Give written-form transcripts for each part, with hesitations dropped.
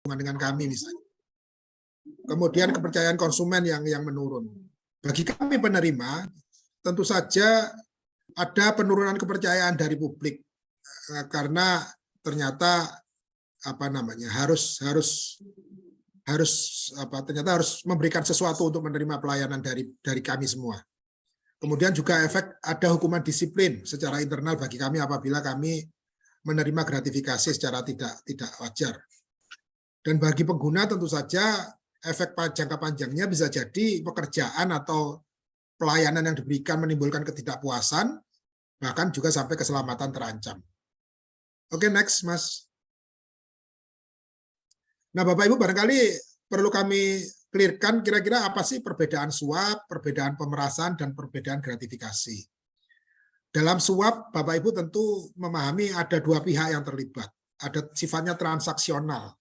dengan kami misalnya. Kemudian kepercayaan konsumen yang menurun. Bagi kami penerima, tentu saja ada penurunan kepercayaan dari publik karena ternyata ternyata harus memberikan sesuatu untuk menerima pelayanan dari kami semua. Kemudian juga efek ada hukuman disiplin secara internal bagi kami apabila kami menerima gratifikasi secara tidak wajar. Dan bagi pengguna tentu saja efek jangka panjangnya bisa jadi pekerjaan atau pelayanan yang diberikan menimbulkan ketidakpuasan, bahkan juga sampai keselamatan terancam. Oke, next, Mas. Nah, Bapak Ibu barangkali perlu kami clearkan kira-kira apa sih perbedaan suap, perbedaan pemerasan, dan perbedaan gratifikasi. Dalam suap, Bapak Ibu tentu memahami ada dua pihak yang terlibat. Ada sifatnya transaksional.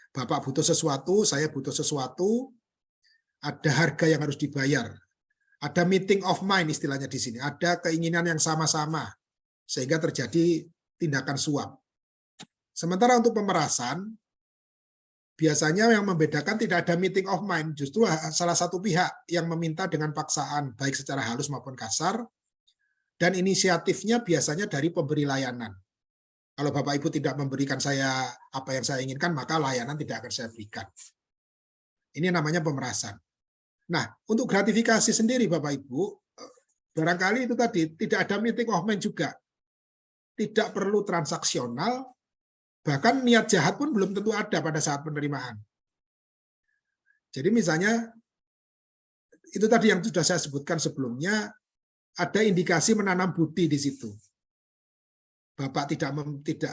Bapak butuh sesuatu, saya butuh sesuatu, ada harga yang harus dibayar. Ada meeting of mind istilahnya di sini, ada keinginan yang sama-sama, sehingga terjadi tindakan suap. Sementara untuk pemerasan, biasanya yang membedakan tidak ada meeting of mind, justru salah satu pihak yang meminta dengan paksaan, baik secara halus maupun kasar, dan inisiatifnya biasanya dari pemberi layanan. Kalau Bapak Ibu tidak memberikan saya apa yang saya inginkan, maka layanan tidak akan saya berikan. Ini namanya pemerasan. Nah, untuk gratifikasi sendiri Bapak Ibu, barangkali itu tadi tidak ada meeting of mind juga. Tidak perlu transaksional, bahkan niat jahat pun belum tentu ada pada saat penerimaan. Jadi misalnya, itu tadi yang sudah saya sebutkan sebelumnya, ada indikasi menanam budi di situ.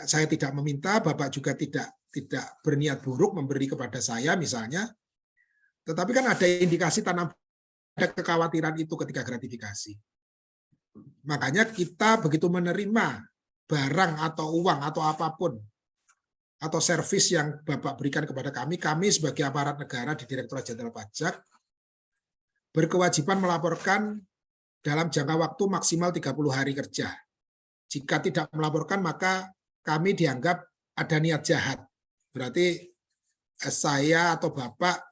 Saya tidak meminta, Bapak juga tidak berniat buruk memberi kepada saya misalnya, tetapi kan ada indikasi ada kekhawatiran itu ketika gratifikasi. Makanya kita begitu menerima barang atau uang atau apapun, atau servis yang Bapak berikan kepada kami sebagai aparat negara di Direktorat Jenderal Pajak, berkewajiban melaporkan dalam jangka waktu maksimal 30 hari kerja. Jika tidak melaporkan, maka kami dianggap ada niat jahat. Berarti saya atau Bapak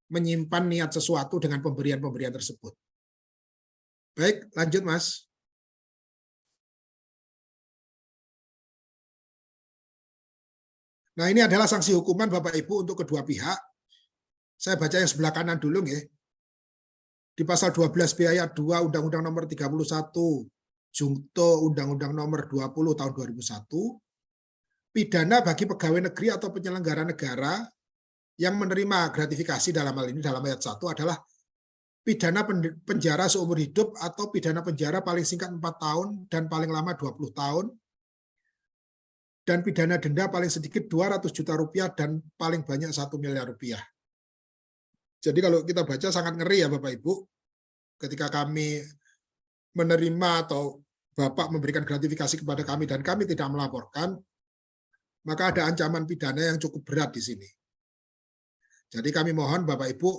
menyimpan niat sesuatu dengan pemberian-pemberian tersebut. Baik, lanjut Mas. Nah, ini adalah sanksi hukuman Bapak Ibu untuk kedua pihak. Saya baca yang sebelah kanan dulu ya. Di pasal 12B ayat 2 Undang-Undang nomor 31 Jungto Undang-Undang nomor 20 tahun 2001, pidana bagi pegawai negeri atau penyelenggara negara yang menerima gratifikasi dalam hal ini dalam ayat 1 adalah pidana penjara seumur hidup atau pidana penjara paling singkat 4 tahun dan paling lama 20 tahun, dan pidana denda paling sedikit 200 juta rupiah dan paling banyak 1 miliar rupiah. Jadi kalau kita baca sangat ngeri ya Bapak Ibu, ketika kami menerima atau Bapak memberikan gratifikasi kepada kami dan kami tidak melaporkan, maka ada ancaman pidana yang cukup berat di sini. Jadi kami mohon Bapak Ibu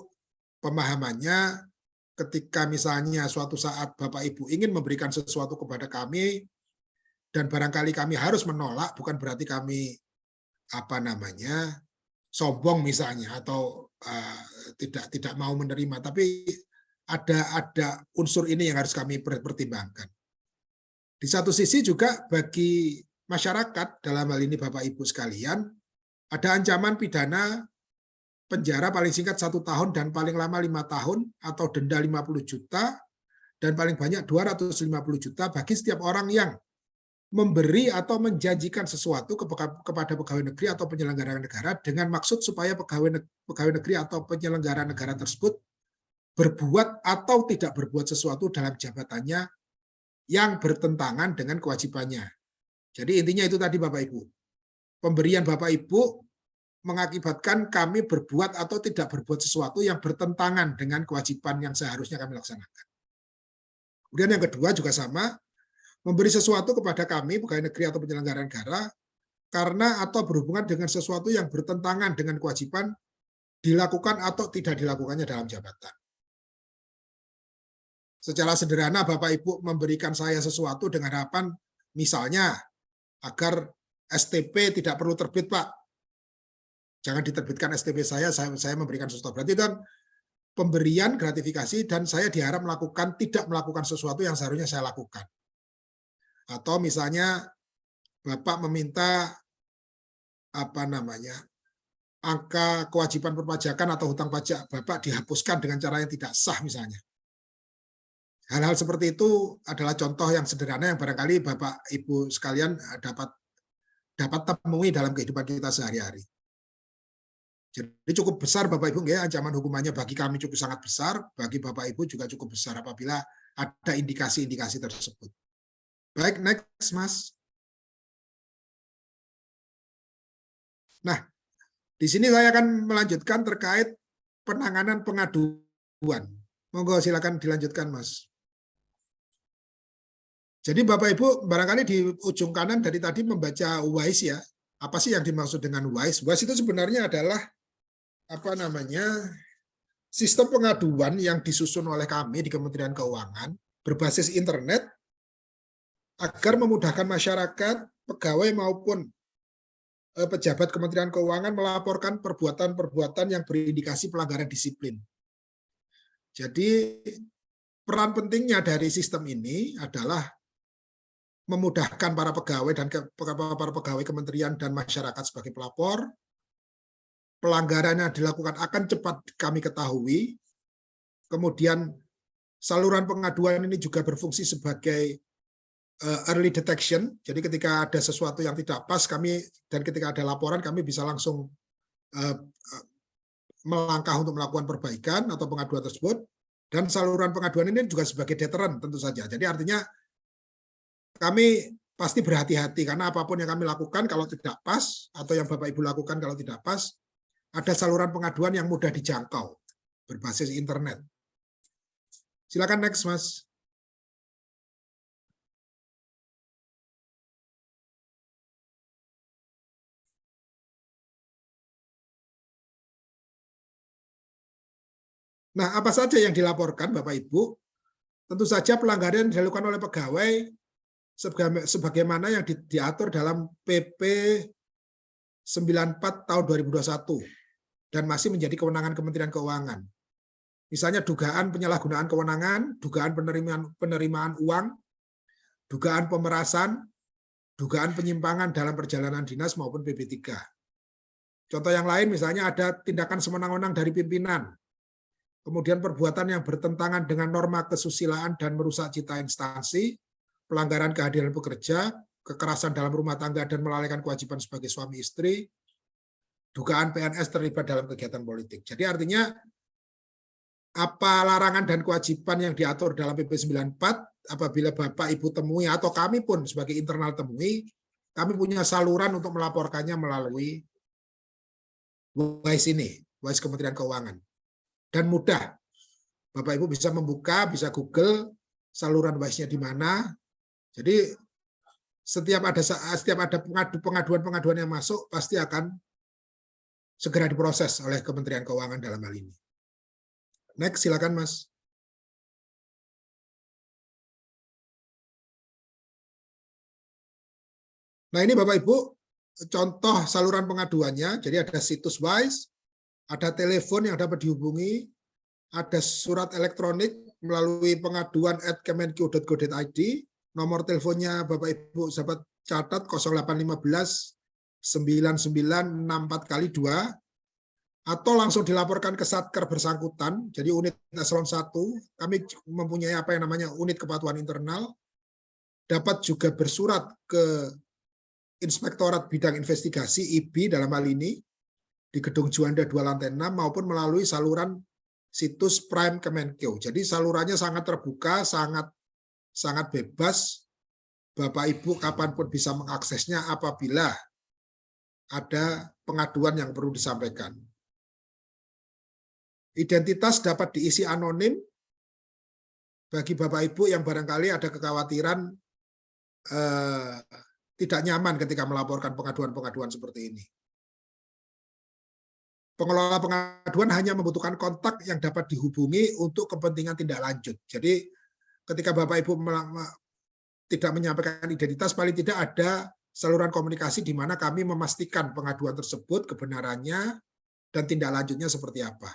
pemahamannya ketika misalnya suatu saat Bapak Ibu ingin memberikan sesuatu kepada kami dan barangkali kami harus menolak, bukan berarti kami sombong misalnya atau tidak mau menerima, tapi ada unsur ini yang harus kami pertimbangkan. Di satu sisi juga bagi masyarakat, dalam hal ini Bapak Ibu sekalian, ada ancaman pidana penjara paling singkat 1 tahun dan paling lama 5 tahun atau denda 50 juta dan paling banyak 250 juta bagi setiap orang yang memberi atau menjanjikan sesuatu kepada pegawai negeri atau penyelenggara negara dengan maksud supaya pegawai negeri atau penyelenggara negara tersebut berbuat atau tidak berbuat sesuatu dalam jabatannya yang bertentangan dengan kewajibannya. Jadi intinya itu tadi Bapak Ibu. Pemberian Bapak Ibu mengakibatkan kami berbuat atau tidak berbuat sesuatu yang bertentangan dengan kewajiban yang seharusnya kami laksanakan. Kemudian yang kedua juga sama, memberi sesuatu kepada kami, pegawai negeri atau penyelenggara negara, karena atau berhubungan dengan sesuatu yang bertentangan dengan kewajiban dilakukan atau tidak dilakukannya dalam jabatan. Secara sederhana Bapak Ibu memberikan saya sesuatu dengan harapan misalnya agar STP tidak perlu terbit Pak. Jangan diterbitkan STP saya memberikan sesuatu. Berarti kan pemberian gratifikasi dan saya diharap tidak melakukan sesuatu yang seharusnya saya lakukan. Atau misalnya Bapak meminta angka kewajiban perpajakan atau hutang pajak Bapak dihapuskan dengan cara yang tidak sah misalnya. Hal-hal seperti itu adalah contoh yang sederhana yang barangkali Bapak Ibu sekalian dapat temui dalam kehidupan kita sehari-hari. Jadi cukup besar Bapak Ibu, ya, ancaman hukumannya bagi kami cukup sangat besar, bagi Bapak Ibu juga cukup besar apabila ada indikasi-indikasi tersebut. Baik, next Mas. Nah, di sini saya akan melanjutkan terkait penanganan pengaduan. Monggo silakan dilanjutkan Mas. Jadi Bapak Ibu barangkali di ujung kanan dari tadi membaca WISE ya. Apa sih yang dimaksud dengan WISE? WISE itu sebenarnya adalah sistem pengaduan yang disusun oleh kami di Kementerian Keuangan berbasis internet agar memudahkan masyarakat, pegawai maupun pejabat Kementerian Keuangan melaporkan perbuatan-perbuatan yang berindikasi pelanggaran disiplin. Jadi peran pentingnya dari sistem ini adalah memudahkan para pegawai dan para pegawai kementerian dan masyarakat sebagai pelapor. Pelanggaran yang dilakukan akan cepat kami ketahui. Kemudian saluran pengaduan ini juga berfungsi sebagai early detection. Jadi ketika ada sesuatu yang tidak pas dan ketika ada laporan kami bisa langsung melangkah untuk melakukan perbaikan atau pengaduan tersebut. Dan saluran pengaduan ini juga sebagai deteran tentu saja. Jadi artinya kami pasti berhati-hati karena apapun yang kami lakukan kalau tidak pas atau yang Bapak Ibu lakukan kalau tidak pas, ada saluran pengaduan yang mudah dijangkau berbasis internet. Silakan next, Mas. Nah, apa saja yang dilaporkan Bapak Ibu? Tentu saja pelanggaran yang dilakukan oleh pegawai sebagaimana yang diatur dalam PP 94 tahun 2021 dan masih menjadi kewenangan Kementerian Keuangan. Misalnya dugaan penyalahgunaan kewenangan, dugaan penerimaan uang, dugaan pemerasan, dugaan penyimpangan dalam perjalanan dinas maupun PP3. Contoh yang lain misalnya ada tindakan sewenang-wenang dari pimpinan, kemudian perbuatan yang bertentangan dengan norma kesusilaan dan merusak citra instansi, pelanggaran kehadiran pekerja, kekerasan dalam rumah tangga dan melalaikan kewajiban sebagai suami istri, dugaan PNS terlibat dalam kegiatan politik. Jadi artinya apa larangan dan kewajiban yang diatur dalam PP 94 apabila Bapak Ibu temui atau kami pun sebagai internal temui, kami punya saluran untuk melaporkannya melalui WISE ini, WISE Kementerian Keuangan. Dan mudah. Bapak Ibu bisa membuka, bisa Google saluran WISE-nya di mana. Jadi setiap ada pengaduan-pengaduan yang masuk pasti akan segera diproses oleh Kementerian Keuangan dalam hal ini. Next, silakan Mas. Nah ini Bapak Ibu, contoh saluran pengaduannya. Jadi ada situs WISE, ada telepon yang dapat dihubungi, ada surat elektronik melalui pengaduan@kemenq.go.id, nomor teleponnya Bapak Ibu sahabat catat 0815 9964 kali 2, atau langsung dilaporkan ke Satker bersangkutan. Jadi unit eselon 1, kami mempunyai apa yang namanya unit kepatuhan internal, dapat juga bersurat ke Inspektorat Bidang Investigasi IB dalam hal ini di Gedung Juanda 2 lantai 6 maupun melalui saluran situs Prime Kemenkeu. Jadi salurannya sangat terbuka, sangat bebas. Bapak Ibu kapanpun bisa mengaksesnya apabila ada pengaduan yang perlu disampaikan. Identitas dapat diisi anonim bagi Bapak Ibu yang barangkali ada kekhawatiran tidak nyaman ketika melaporkan pengaduan-pengaduan seperti ini. Pengelola pengaduan hanya membutuhkan kontak yang dapat dihubungi untuk kepentingan tindak lanjut. Jadi ketika Bapak Ibu tidak menyampaikan identitas, paling tidak ada saluran komunikasi di mana kami memastikan pengaduan tersebut, kebenarannya, dan tindak lanjutnya seperti apa.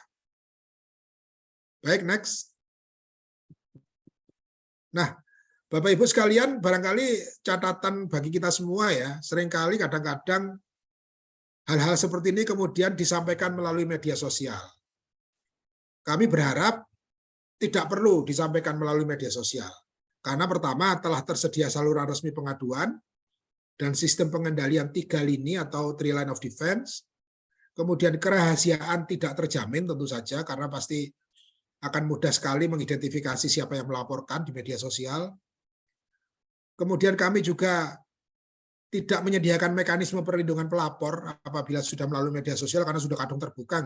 Baik, next. Nah, Bapak Ibu sekalian, barangkali catatan bagi kita semua ya, seringkali kadang-kadang hal-hal seperti ini kemudian disampaikan melalui media sosial. Kami berharap tidak perlu disampaikan melalui media sosial. Karena pertama, telah tersedia saluran resmi pengaduan dan sistem pengendalian 3 lini atau 3 line of defense. Kemudian kerahasiaan tidak terjamin tentu saja, karena pasti akan mudah sekali mengidentifikasi siapa yang melaporkan di media sosial. Kemudian kami juga tidak menyediakan mekanisme perlindungan pelapor apabila sudah melalui media sosial karena sudah kadung terbuka.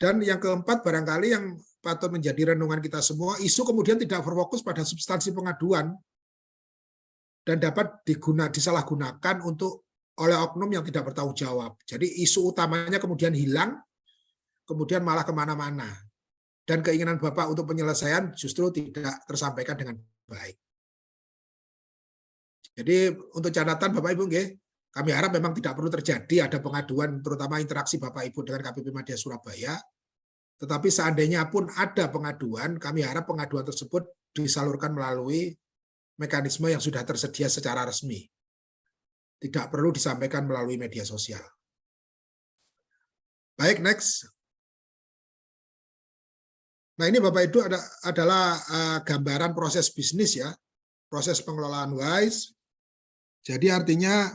Dan yang keempat, barangkali yang patut menjadi renungan kita semua, isu kemudian tidak berfokus pada substansi pengaduan dan dapat disalahgunakan untuk oleh oknum yang tidak bertanggung jawab. Jadi isu utamanya kemudian hilang, kemudian malah kemana-mana. Dan keinginan Bapak untuk penyelesaian justru tidak tersampaikan dengan baik. Jadi untuk catatan Bapak Ibu, kami harap memang tidak perlu terjadi ada pengaduan, terutama interaksi Bapak Ibu dengan KPP Madya Surabaya. Tetapi seandainya pun ada pengaduan, kami harap pengaduan tersebut disalurkan melalui mekanisme yang sudah tersedia secara resmi. Tidak perlu disampaikan melalui media sosial. Baik, next. Nah, ini Bapak Ibu adalah gambaran proses bisnis ya, proses pengelolaan WISE. Jadi artinya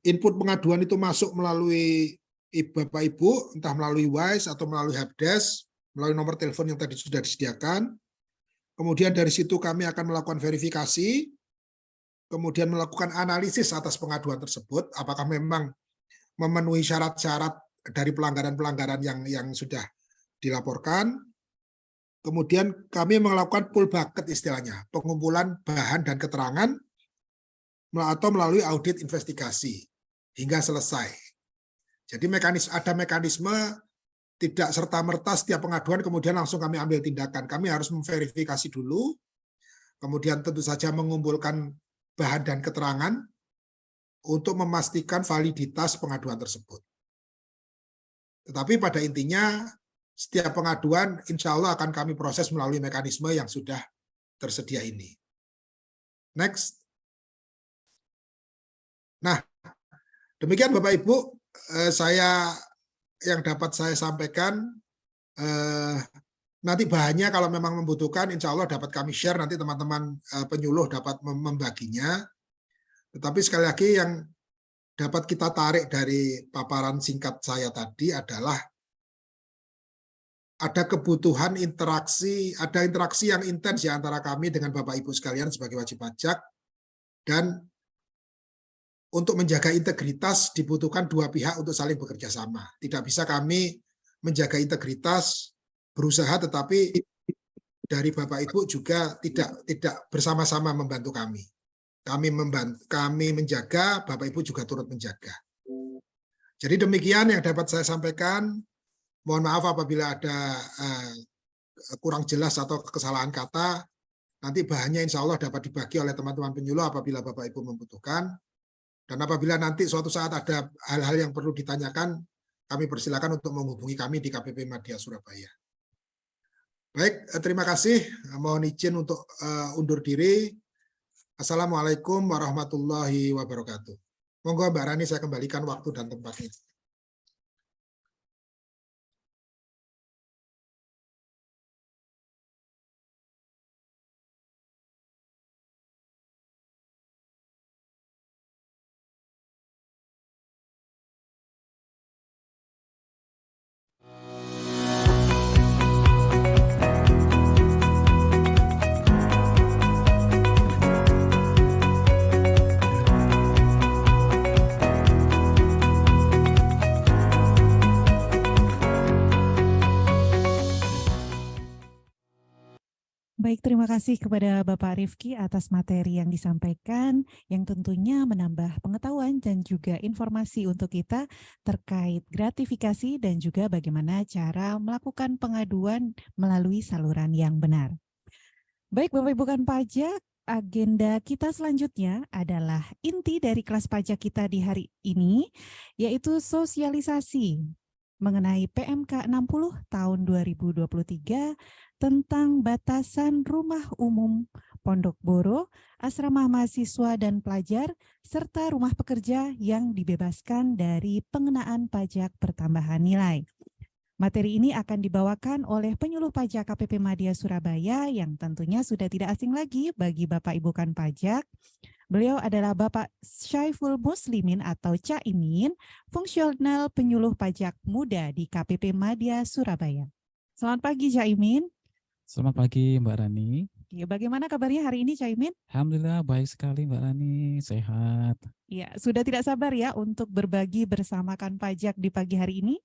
input pengaduan itu masuk melalui Bapak Ibu, entah melalui WISE atau melalui helpdesk, melalui nomor telepon yang tadi sudah disediakan. Kemudian dari situ kami akan melakukan verifikasi, kemudian melakukan analisis atas pengaduan tersebut, apakah memang memenuhi syarat-syarat dari pelanggaran-pelanggaran yang sudah dilaporkan. Kemudian kami melakukan full bucket istilahnya, pengumpulan bahan dan keterangan, atau melalui audit investigasi hingga selesai. Jadi ada mekanisme tidak serta-merta setiap pengaduan kemudian langsung kami ambil tindakan. Kami harus memverifikasi dulu, kemudian tentu saja mengumpulkan bahan dan keterangan untuk memastikan validitas pengaduan tersebut. Tetapi pada intinya setiap pengaduan insya Allah akan kami proses melalui mekanisme yang sudah tersedia ini. Next. Nah, demikian Bapak Ibu, yang dapat saya sampaikan. Nanti bahannya kalau memang membutuhkan, insya Allah dapat kami share, nanti teman-teman penyuluh dapat membaginya. Tetapi sekali lagi yang dapat kita tarik dari paparan singkat saya tadi adalah ada kebutuhan interaksi, ada interaksi yang intens ya antara kami dengan Bapak Ibu sekalian sebagai wajib pajak, dan untuk menjaga integritas dibutuhkan dua pihak untuk saling bekerja sama. Tidak bisa kami menjaga integritas, berusaha, tetapi dari Bapak Ibu juga tidak bersama-sama membantu kami. Kami menjaga, Bapak Ibu juga turut menjaga. Jadi demikian yang dapat saya sampaikan. Mohon maaf apabila ada kurang jelas atau kesalahan kata. Nanti bahannya insya Allah dapat dibagi oleh teman-teman penyuluh apabila Bapak Ibu membutuhkan. Dan apabila nanti suatu saat ada hal-hal yang perlu ditanyakan, kami persilakan untuk menghubungi kami di KPP Madya Surabaya. Baik, terima kasih. Mohon izin untuk undur diri. Assalamualaikum warahmatullahi wabarakatuh. Monggo Mbak Rani, saya kembalikan waktu dan tempatnya. Baik, terima kasih kepada Bapak Rifki atas materi yang disampaikan, yang tentunya menambah pengetahuan dan juga informasi untuk kita terkait gratifikasi dan juga bagaimana cara melakukan pengaduan melalui saluran yang benar. Baik, Bapak Ibu kan pajak, agenda kita selanjutnya adalah inti dari kelas pajak kita di hari ini, yaitu sosialisasi mengenai PMK 60 tahun 2023 tentang batasan rumah umum Pondok Boro, asrama mahasiswa dan pelajar, serta rumah pekerja yang dibebaskan dari pengenaan pajak pertambahan nilai. Materi ini akan dibawakan oleh penyuluh pajak KPP Madya Surabaya yang tentunya sudah tidak asing lagi bagi Bapak Ibu kan pajak. Beliau adalah Bapak Syaiful Muslimin atau Caimin, fungsional penyuluh pajak muda di KPP Madya Surabaya. Selamat pagi Caimin. Selamat pagi Mbak Rani. Ya, bagaimana kabarnya hari ini Caimin? Alhamdulillah baik sekali Mbak Rani, sehat. Ya, sudah tidak sabar ya untuk berbagi bersamakan pajak di pagi hari ini?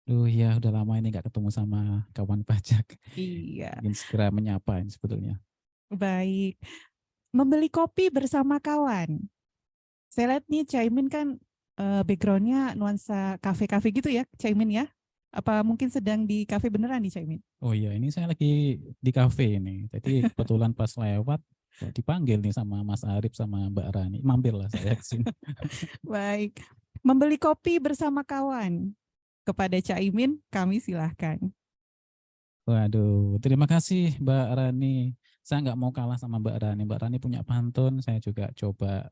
Ya udah lama ini nggak ketemu sama kawan pajak. Iya. Ingin segera menyapa ini sebetulnya. Baik. Membeli kopi bersama kawan. Saya lihat nih Caimin kan background-nya nuansa kafe-kafe gitu ya Caimin ya? Apa mungkin sedang di kafe beneran nih Caimin? Oh iya, ini saya lagi di kafe ini. Jadi kebetulan pas lewat dipanggil nih sama Mas Arif sama Mbak Rani. Mampirlah saya ke sini. Baik. Membeli kopi bersama kawan. Kepada Caimin, kami silahkan. Waduh, terima kasih Mbak Rani. Saya nggak mau kalah sama Mbak Rani. Mbak Rani punya pantun, saya juga coba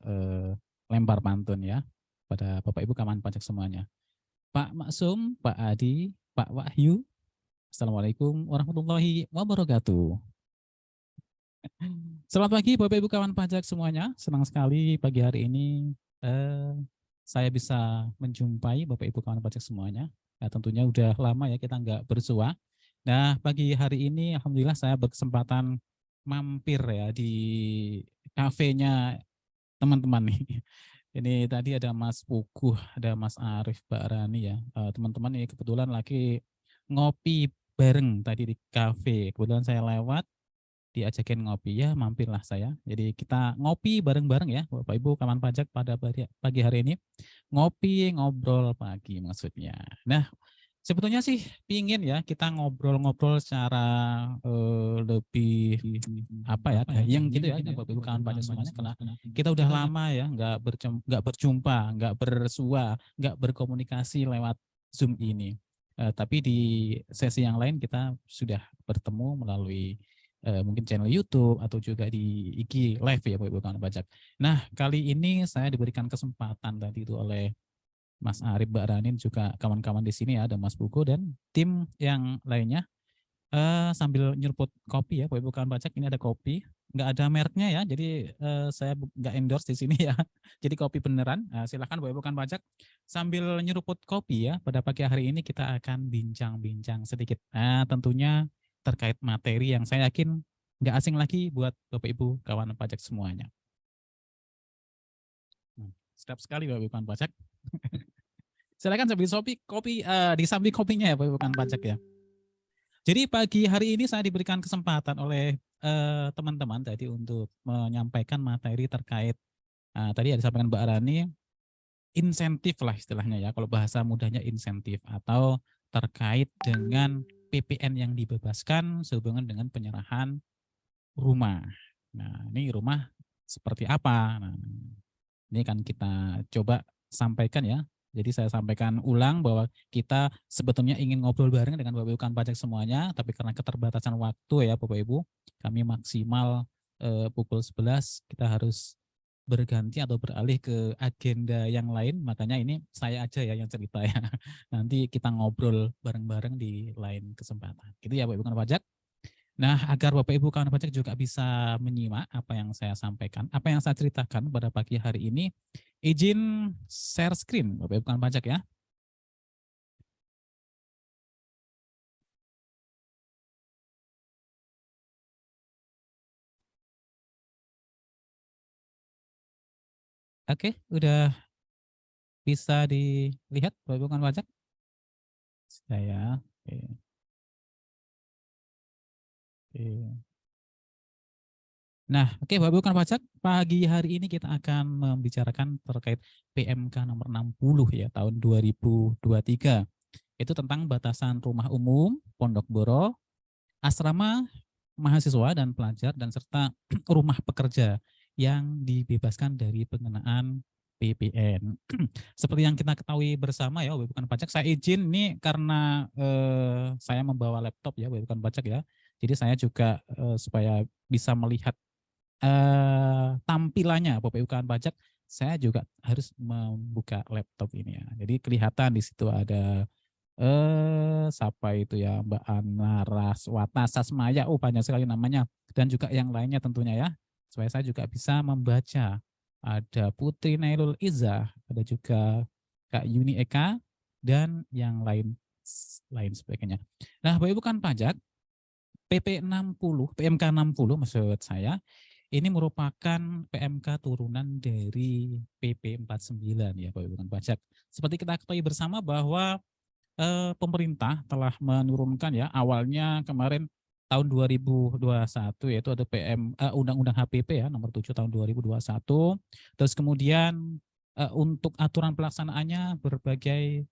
lempar pantun ya pada Bapak Ibu kawan pajak semuanya. Pak Maksum, Pak Adi, Pak Wahyu, Assalamualaikum warahmatullahi wabarakatuh. Selamat pagi Bapak Ibu kawan pajak semuanya. Senang sekali pagi hari ini saya bisa menjumpai Bapak Ibu kawan pajak semuanya. Ya, tentunya udah lama ya kita nggak bersua. Nah pagi hari ini alhamdulillah saya berkesempatan mampir ya di kafenya teman-teman nih. Ini tadi ada Mas Puguh, ada Mas Arif, Mbak Rani ya. Teman-teman ini kebetulan lagi ngopi bareng tadi di kafe. Kebetulan saya lewat, diajakin ngopi ya, mampirlah saya. Jadi kita ngopi bareng-bareng ya, Bapak Ibu kawan pajak pada pagi hari ini. Ngopi, ngobrol pagi maksudnya. Nah, sebetulnya sih pingin ya kita ngobrol-ngobrol secara lebih apa ya, yang gitu ya, Bapak Ibu kawan pajak semuanya, karena kita udah lama ya nggak berjumpa, nggak bersua, nggak berkomunikasi lewat Zoom ini. Tapi di sesi yang lain kita sudah bertemu melalui mungkin channel YouTube atau juga di IG Live ya Bapak Ibu kawan pajak. Nah kali ini saya diberikan kesempatan tadi itu oleh Mas Arif, Mbak Ranin, juga kawan-kawan di sini ya, ada Mas Buko dan tim yang lainnya sambil nyeruput kopi ya Bapak Ibu kawan pajak. Ini ada kopi, nggak ada mereknya ya, jadi saya nggak endorse di sini ya. Jadi kopi beneran. Silahkan Bapak Ibu kawan pajak sambil nyeruput kopi ya. Pada pagi hari ini kita akan bincang-bincang sedikit. Tentunya terkait materi yang saya yakin nggak asing lagi buat Bapak Ibu kawan pajak semuanya. Sedap sekali Bapak Ibu kawan pajak. Silakan sambil kopi di samping kopinya ya Bapak Ibu kawan pajak ya. Jadi pagi hari ini saya diberikan kesempatan oleh teman-teman tadi untuk menyampaikan materi terkait tadi ada disampaikan Mbak Rani, insentif lah istilahnya ya, kalau bahasa mudahnya insentif, atau terkait dengan PPN yang dibebaskan sehubungan dengan penyerahan rumah. Nah ini rumah seperti apa? Nah, ini kan kita coba sampaikan ya. Jadi saya sampaikan ulang bahwa kita sebetulnya ingin ngobrol bareng dengan Bapak Ibu kawan pajak semuanya, tapi karena keterbatasan waktu ya Bapak Ibu, kami maksimal pukul 11 kita harus berganti atau beralih ke agenda yang lain, makanya ini saya aja ya yang cerita ya. Nanti kita ngobrol bareng-bareng di lain kesempatan. Gitu ya Bapak Ibu kawan pajak. Nah, agar Bapak Ibu kawan pajak juga bisa menyimak apa yang saya sampaikan, apa yang saya ceritakan pada pagi hari ini, izin share screen Bapak Ibu kawan pajak ya. Oke, udah bisa dilihat Bapak Ibu kawan pajak? Saya. Oke. Nah, oke Bapak Ibu kawan pajak, pagi hari ini kita akan membicarakan terkait PMK nomor 60 ya tahun 2023. Itu tentang batasan rumah umum Pondok Boro, asrama mahasiswa dan pelajar dan serta rumah pekerja yang dibebaskan dari pengenaan PPN. Seperti yang kita ketahui bersama ya, bukan pajak. Saya izin nih karena saya membawa laptop ya, bukan pajak ya. Jadi saya juga supaya bisa melihat tampilannya Bapak Ibu kawan pajak, saya juga harus membuka laptop ini ya. Jadi kelihatan di situ ada siapa itu ya, Mbak Ana Raswata Sasmaya, banyak sekali namanya, dan juga yang lainnya tentunya ya, supaya saya juga bisa membaca. Ada Putri Nailul Izzah, ada juga Kak Yuni Eka, dan yang lain sebagainya. Nah, Bapak Ibu kan pajak, PP 60, PMK 60 maksud saya, ini merupakan PMK turunan dari PP 49 ya Bapak Ibu kan pajak. Seperti kita ketahui bersama bahwa pemerintah telah menurunkan ya, awalnya kemarin tahun 2021 yaitu ada Undang-Undang HPP ya nomor 7 tahun 2021. Terus kemudian untuk aturan pelaksanaannya berbagai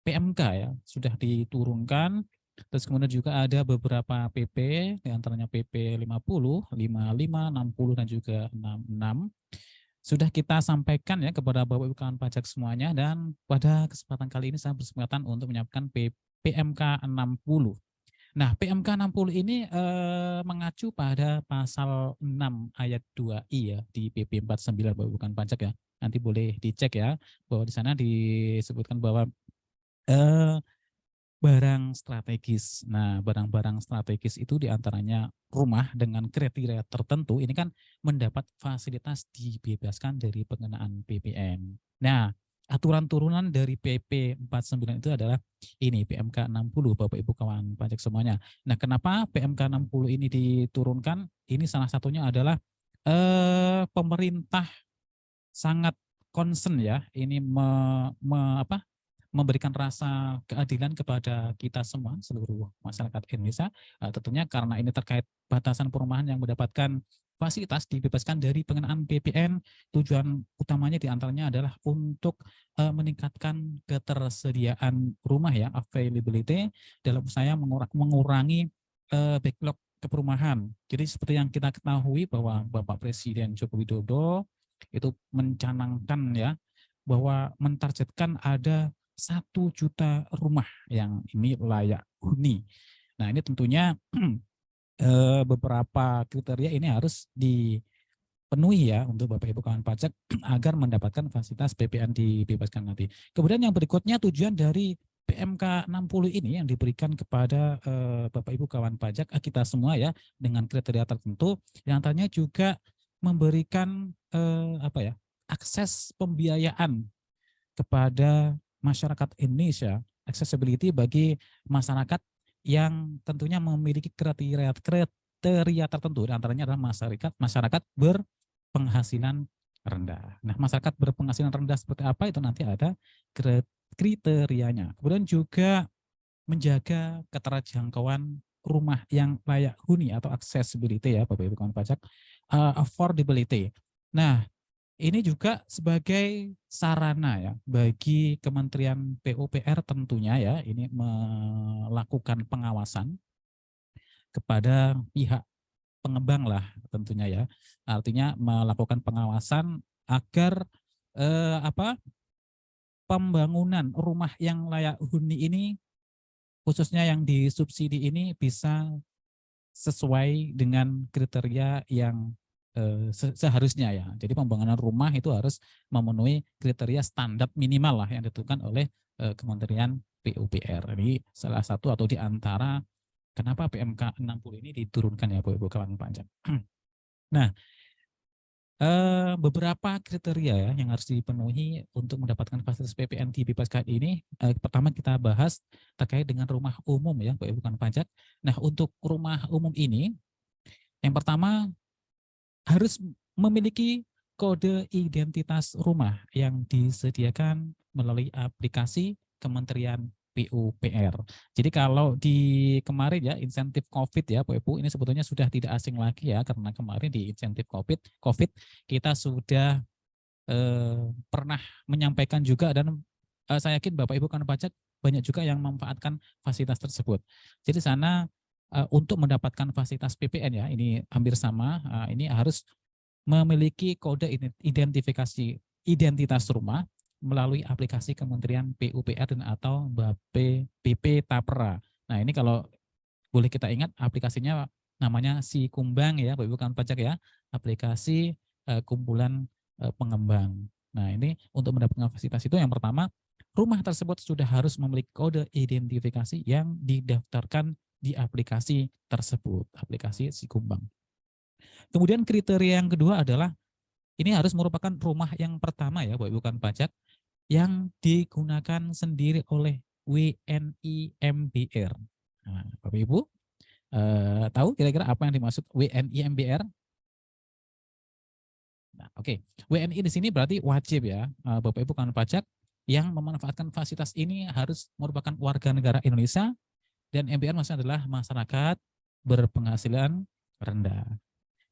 PMK ya sudah diturunkan. Terus kemudian juga ada beberapa PP, diantaranya PP 50, 55, 60 dan juga 66. Sudah kita sampaikan ya kepada Bapak Ibu kawan pajak semuanya, dan pada kesempatan kali ini saya berkesempatan untuk menyiapkan PMK 60. Nah, PMK 60 ini mengacu pada pasal 6 ayat 2I ya di PP 49 Bapak Ibu kawan pajak ya. Nanti boleh dicek ya bahwa di sana disebutkan bahwa barang strategis. Nah, barang-barang strategis itu diantaranya rumah dengan kriteria tertentu, ini kan mendapat fasilitas dibebaskan dari pengenaan PPN. Nah, aturan turunan dari PP 49 itu adalah ini, PMK 60, Bapak Ibu kawan pajak semuanya. Nah, kenapa PMK 60 ini diturunkan? Ini salah satunya adalah pemerintah sangat concern ya, ini memberikan rasa keadilan kepada kita semua, seluruh masyarakat Indonesia. Tentunya karena ini terkait batasan perumahan yang mendapatkan fasilitas dibebaskan dari pengenaan PPN, tujuan utamanya diantaranya adalah untuk meningkatkan ketersediaan rumah ya, availability, dalam upaya mengurangi backlog keperumahan. Jadi seperti yang kita ketahui bahwa Bapak Presiden Joko Widodo itu mencanangkan ya, bahwa mentargetkan ada 1 juta rumah yang ini layak huni. Nah, ini tentunya beberapa kriteria ini harus dipenuhi ya untuk Bapak Ibu kawan pajak agar mendapatkan fasilitas PPN dibebaskan nanti. Kemudian yang berikutnya, tujuan dari PMK 60 ini yang diberikan kepada Bapak Ibu kawan pajak kita semua ya, dengan kriteria tertentu, yang antaranya juga memberikan akses pembiayaan kepada masyarakat Indonesia, accessibility bagi masyarakat yang tentunya memiliki kriteria tertentu, antaranya adalah masyarakat berpenghasilan rendah. Nah, masyarakat berpenghasilan rendah seperti apa itu nanti ada kriterianya. Kemudian juga menjaga keterjangkauan rumah yang layak huni atau accessibility ya Bapak Ibu kawan pajak, affordability. Nah, ini juga sebagai sarana ya bagi Kementerian PUPR tentunya ya, ini melakukan pengawasan kepada pihak pengembang lah tentunya ya. Artinya melakukan pengawasan agar pembangunan rumah yang layak huni ini, khususnya yang disubsidi ini, bisa sesuai dengan kriteria yang seharusnya ya. Jadi pembangunan rumah itu harus memenuhi kriteria standar minimal lah yang ditentukan oleh Kementerian PUPR. Ini salah satu atau di antara kenapa PMK 60 ini diturunkan ya Bapak Ibu kawan pajak. Nah, beberapa kriteria ya yang harus dipenuhi untuk mendapatkan fasilitas PPN dibebaskan ini. Pertama kita bahas terkait dengan rumah umum ya Bapak Ibu kawan pajak. Nah, untuk rumah umum ini yang pertama harus memiliki kode identitas rumah yang disediakan melalui aplikasi Kementerian PUPR. Jadi kalau di kemarin ya insentif COVID ya Pak Ibu, ini sebetulnya sudah tidak asing lagi ya, karena kemarin di insentif COVID kita sudah pernah menyampaikan juga, dan saya yakin Bapak Ibu kan pajak banyak juga yang memanfaatkan fasilitas tersebut. Jadi sana untuk mendapatkan fasilitas PPN ya, ini hampir sama, ini harus memiliki kode identifikasi identitas rumah melalui aplikasi Kementerian PUPR dan atau BP Tapera. Nah ini kalau boleh kita ingat aplikasinya namanya Si Kumbang ya, Bapak Ibu kawan pajak ya, aplikasi kumpulan pengembang. Nah ini untuk mendapatkan fasilitas itu yang pertama, rumah tersebut sudah harus memiliki kode identifikasi yang didaftarkan di aplikasi tersebut, aplikasi Si Kumbang. Kemudian kriteria yang kedua adalah ini harus merupakan rumah yang pertama ya, Bapak Ibu kawan pajak, yang digunakan sendiri oleh WNI MBR. Nah, Bapak Ibu tahu kira-kira apa yang dimaksud WNI MBR? Nah, oke. WNI di sini berarti wajib ya, Bapak Ibu kawan pajak yang memanfaatkan fasilitas ini harus merupakan warga negara Indonesia, dan MBR maksudnya adalah masyarakat berpenghasilan rendah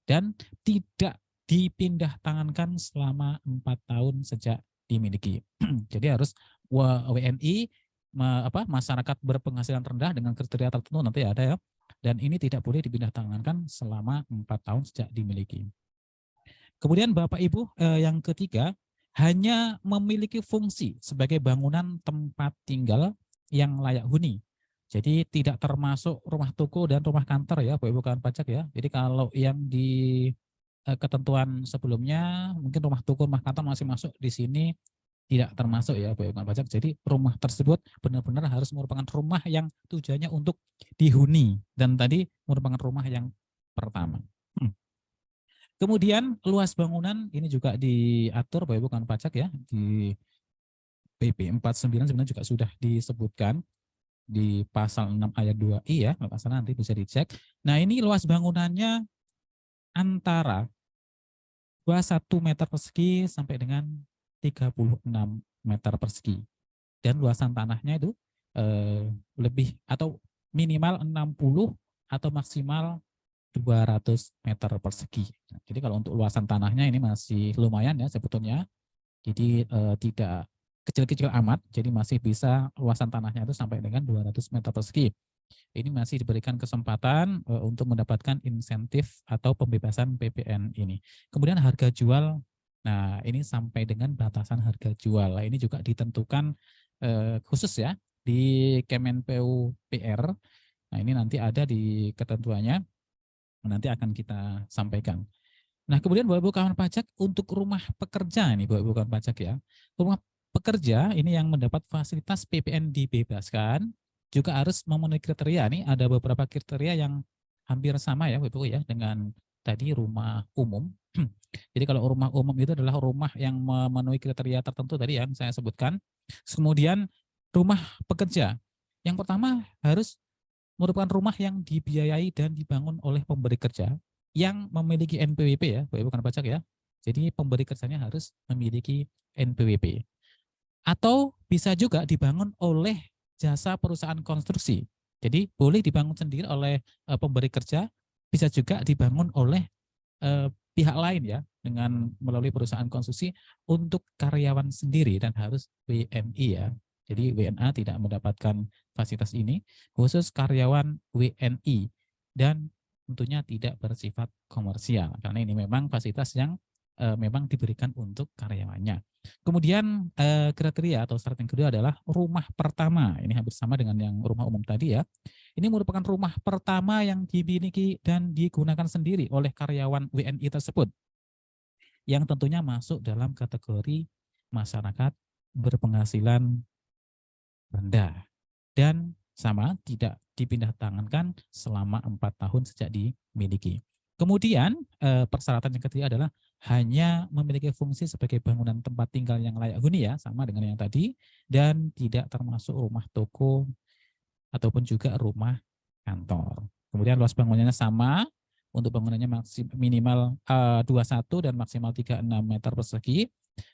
dan tidak dipindah tangankan selama 4 tahun sejak dimiliki. Jadi harus WNI masyarakat berpenghasilan rendah dengan kriteria tertentu nanti ada ya. Dan ini tidak boleh dipindah tangankan selama 4 tahun sejak dimiliki. Kemudian Bapak Ibu yang ketiga, hanya memiliki fungsi sebagai bangunan tempat tinggal yang layak huni. Jadi tidak termasuk rumah toko dan rumah kantor ya Bapak Ibu kawan pajak ya. Jadi kalau yang di ketentuan sebelumnya mungkin rumah toko, rumah kantor masih masuk, di sini tidak termasuk ya Bapak Ibu kawan pajak. Jadi rumah tersebut benar-benar harus merupakan rumah yang tujuannya untuk dihuni dan tadi merupakan rumah yang pertama. Kemudian luas bangunan ini juga diatur Bapak Ibu kawan pajak ya, di PP 49 sebenarnya juga sudah disebutkan di pasal 6 ayat 2i ya, kalau salah nanti bisa dicek. Nah ini luas bangunannya antara 21 meter persegi sampai dengan 36 meter persegi. Dan luasan tanahnya itu lebih atau minimal 60 atau maksimal 200 meter persegi. Jadi kalau untuk luasan tanahnya ini masih lumayan ya sebetulnya. Jadi tidak kecil-kecil amat, jadi masih bisa luasan tanahnya itu sampai dengan 200 meter persegi. Ini masih diberikan kesempatan untuk mendapatkan insentif atau pembebasan PPN ini. Kemudian harga jual, nah ini sampai dengan batasan harga jual. Ini juga ditentukan khusus ya di Kemenpu PR. Nah ini nanti ada di ketentuannya, nanti akan kita sampaikan. Nah kemudian Bapak Ibu kawan pajak untuk rumah pekerja ini Bapak Ibu kawan pajak ya. Rumah pekerja ini yang mendapat fasilitas PPN dibebaskan juga harus memenuhi kriteria. Nih ada beberapa kriteria yang hampir sama ya Bapak Ibu ya dengan tadi rumah umum. Jadi kalau rumah umum itu adalah rumah yang memenuhi kriteria tertentu tadi yang saya sebutkan. Kemudian rumah pekerja. Yang pertama harus merupakan rumah yang dibiayai dan dibangun oleh pemberi kerja yang memiliki NPWP ya, Bapak Ibu kawan pajak ya. Jadi pemberi kerjanya harus memiliki NPWP. Atau bisa juga dibangun oleh jasa perusahaan konstruksi. Jadi boleh dibangun sendiri oleh pemberi kerja, bisa juga dibangun oleh pihak lain ya, dengan melalui perusahaan konstruksi untuk karyawan sendiri dan harus WNI ya. Jadi WNA tidak mendapatkan fasilitas ini, khusus karyawan WNI dan tentunya tidak bersifat komersial karena ini memang fasilitas yang memang diberikan untuk karyawannya. Kemudian kriteria atau syarat yang kedua adalah rumah pertama. Ini hampir sama dengan yang rumah umum tadi ya. Ini merupakan rumah pertama yang dimiliki dan digunakan sendiri oleh karyawan WNI tersebut, yang tentunya masuk dalam kategori masyarakat berpenghasilan rendah dan sama tidak dipindah tangankan selama 4 tahun sejak dimiliki. Kemudian persyaratan yang ketiga adalah hanya memiliki fungsi sebagai bangunan tempat tinggal yang layak huni ya, sama dengan yang tadi, dan tidak termasuk rumah toko ataupun juga rumah kantor. Kemudian luas bangunannya sama, untuk bangunannya minimal 21 dan maksimal 36 meter persegi.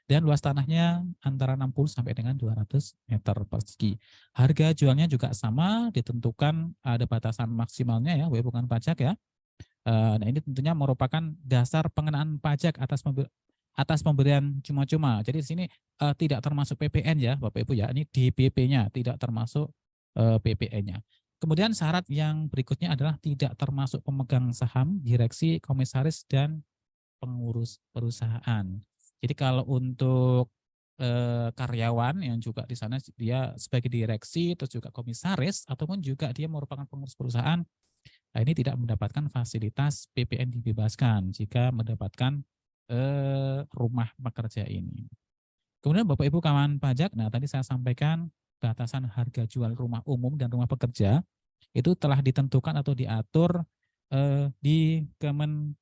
Dan luas tanahnya antara 60 sampai dengan 200 meter persegi. Harga jualnya juga sama, ditentukan ada batasan maksimalnya ya, bukan pajak ya. Nah ini tentunya merupakan dasar pengenaan pajak atas pemberian cuma-cuma. Jadi di sini tidak termasuk PPN ya Bapak Ibu ya, ini DPP-nya tidak termasuk PPN-nya. Kemudian syarat yang berikutnya adalah tidak termasuk pemegang saham, direksi, komisaris, dan pengurus perusahaan. Jadi kalau untuk karyawan yang juga di sana dia sebagai direksi, terus juga komisaris, ataupun juga dia merupakan pengurus perusahaan, nah ini tidak mendapatkan fasilitas PPN dibebaskan jika mendapatkan rumah pekerja ini. Kemudian Bapak Ibu kawan pajak, nah tadi saya sampaikan batasan harga jual rumah umum dan rumah pekerja itu telah ditentukan atau diatur di Kemen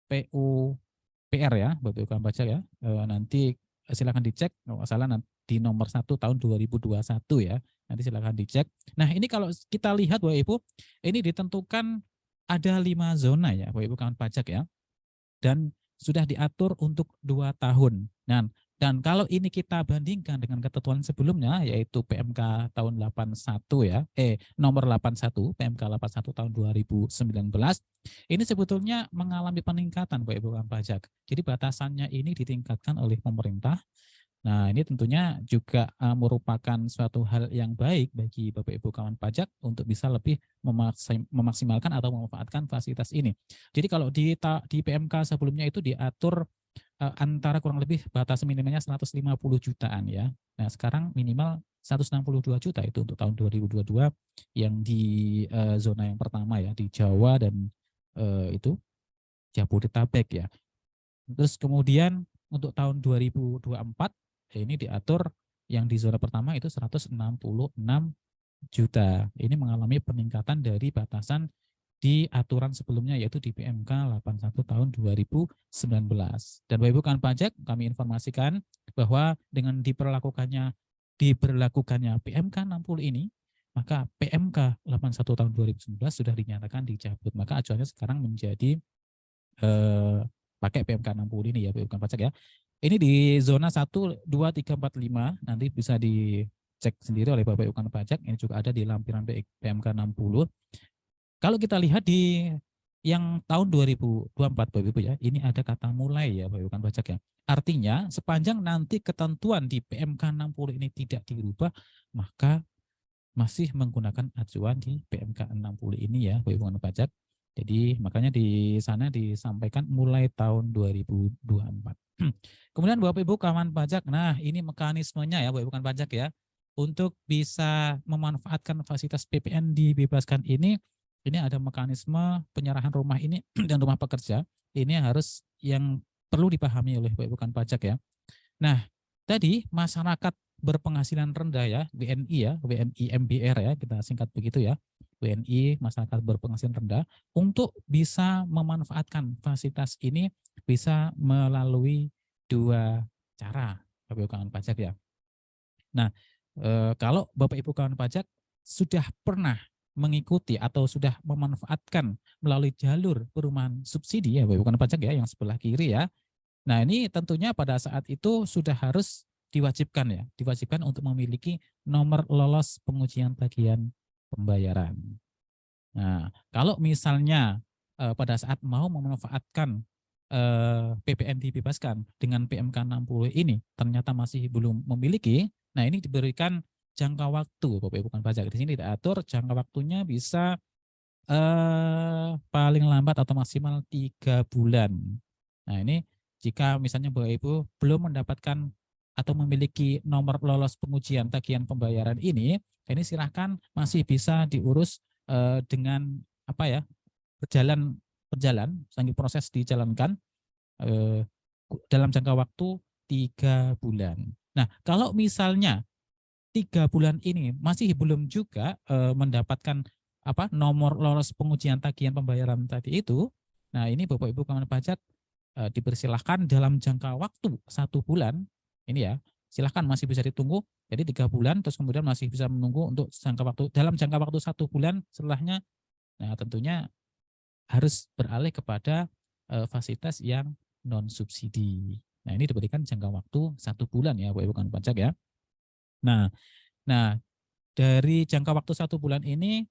PUPR ya, Bapak Ibu kawan pajak ya. Nanti silakan dicek, kalau salah di nomor 1 tahun 2021 ya. Nanti silakan dicek. Nah ini kalau kita lihat Bapak Ibu, ini ditentukan ada 5 zona ya Bapak Ibu kawan pajak ya. Dan sudah diatur untuk 2 tahun. Nah, dan kalau ini kita bandingkan dengan ketentuan sebelumnya yaitu PMK tahun 81 ya, nomor 81, PMK 81 tahun 2019, ini sebetulnya mengalami peningkatan Bapak Ibu kawan pajak. Jadi batasannya ini ditingkatkan oleh pemerintah. Nah, ini tentunya juga merupakan suatu hal yang baik bagi Bapak Ibu kawan pajak untuk bisa lebih memaksimalkan atau memanfaatkan fasilitas ini. Jadi kalau di PMK sebelumnya itu diatur antara kurang lebih batas minimalnya 150 jutaan ya. Nah, sekarang minimal 162 juta itu untuk tahun 2022 yang di zona yang pertama ya, di Jawa dan itu Jabodetabek ya. Terus kemudian untuk tahun 2024 ini diatur yang di zona pertama itu 166 juta. Ini mengalami peningkatan dari batasan di aturan sebelumnya yaitu di PMK 81 tahun 2019. Dan Bapak Ibu kawan pajak, kami informasikan bahwa dengan diberlakukannya PMK 60 ini, maka PMK 81 tahun 2019 sudah dinyatakan dicabut. Maka acuannya sekarang menjadi pakai PMK 60 ini ya Bapak Ibu kawan pajak ya. Ini di zona 1, 2, 3, 4, 5 nanti bisa dicek sendiri oleh Bapak Ibu kawan pajak. Ini juga ada di lampiran PMK 60. Kalau kita lihat di yang tahun 2024 Bapak Ibu ya, ini ada kata mulai ya Bapak Ibu kawan pajak ya. Artinya sepanjang nanti ketentuan di PMK 60 ini tidak dirubah, maka masih menggunakan acuan di PMK 60 ini ya Bapak Ibu kawan pajak. Jadi makanya di sana disampaikan mulai tahun 2024. Kemudian Bapak Ibu kawan pajak, nah ini mekanismenya ya Bapak Ibu kawan pajak ya. Untuk bisa memanfaatkan fasilitas PPN dibebaskan ini ada mekanisme penyerahan rumah ini dan rumah pekerja. Ini harus yang perlu dipahami oleh Bapak Ibu kawan pajak ya. Nah, tadi masyarakat berpenghasilan rendah ya, WNI ya, WNI MBR ya, kita singkat begitu ya. WNI masyarakat berpenghasilan rendah untuk bisa memanfaatkan fasilitas ini bisa melalui 2 cara Bapak Ibu kawan pajak ya. Nah, kalau Bapak Ibu kawan pajak sudah pernah mengikuti atau sudah memanfaatkan melalui jalur perumahan subsidi ya Bapak Ibu kawan pajak ya yang sebelah kiri ya. Nah, ini tentunya pada saat itu sudah harus diwajibkan untuk memiliki nomor lolos pengujian tagihan pembayaran. Nah, kalau misalnya pada saat mau memanfaatkan PPN dibebaskan dengan PMK 60 ini ternyata masih belum memiliki, nah ini diberikan jangka waktu Bapak Ibu kawan pajak. Di sini diatur jangka waktunya bisa paling lambat atau maksimal 3 bulan. Nah, ini jika misalnya Bapak Ibu belum mendapatkan atau memiliki nomor lolos pengujian tagihan pembayaran ini silahkan masih bisa diurus dengan apa ya, berjalan sambil proses dijalankan dalam jangka waktu 3 bulan. Nah, kalau misalnya 3 bulan ini masih belum juga mendapatkan nomor lolos pengujian tagihan pembayaran tadi itu, nah ini Bapak Ibu kawan pajak dipersilahkan dalam jangka waktu 1 bulan ini ya, silahkan masih bisa ditunggu. Jadi 3 bulan terus kemudian masih bisa menunggu untuk dalam jangka waktu 1 bulan setelahnya. Nah, tentunya harus beralih kepada fasilitas yang non subsidi. Nah, ini diberikan jangka waktu 1 bulan ya Bapak Ibu kawan pajak ya. Nah, dari jangka waktu 1 bulan ini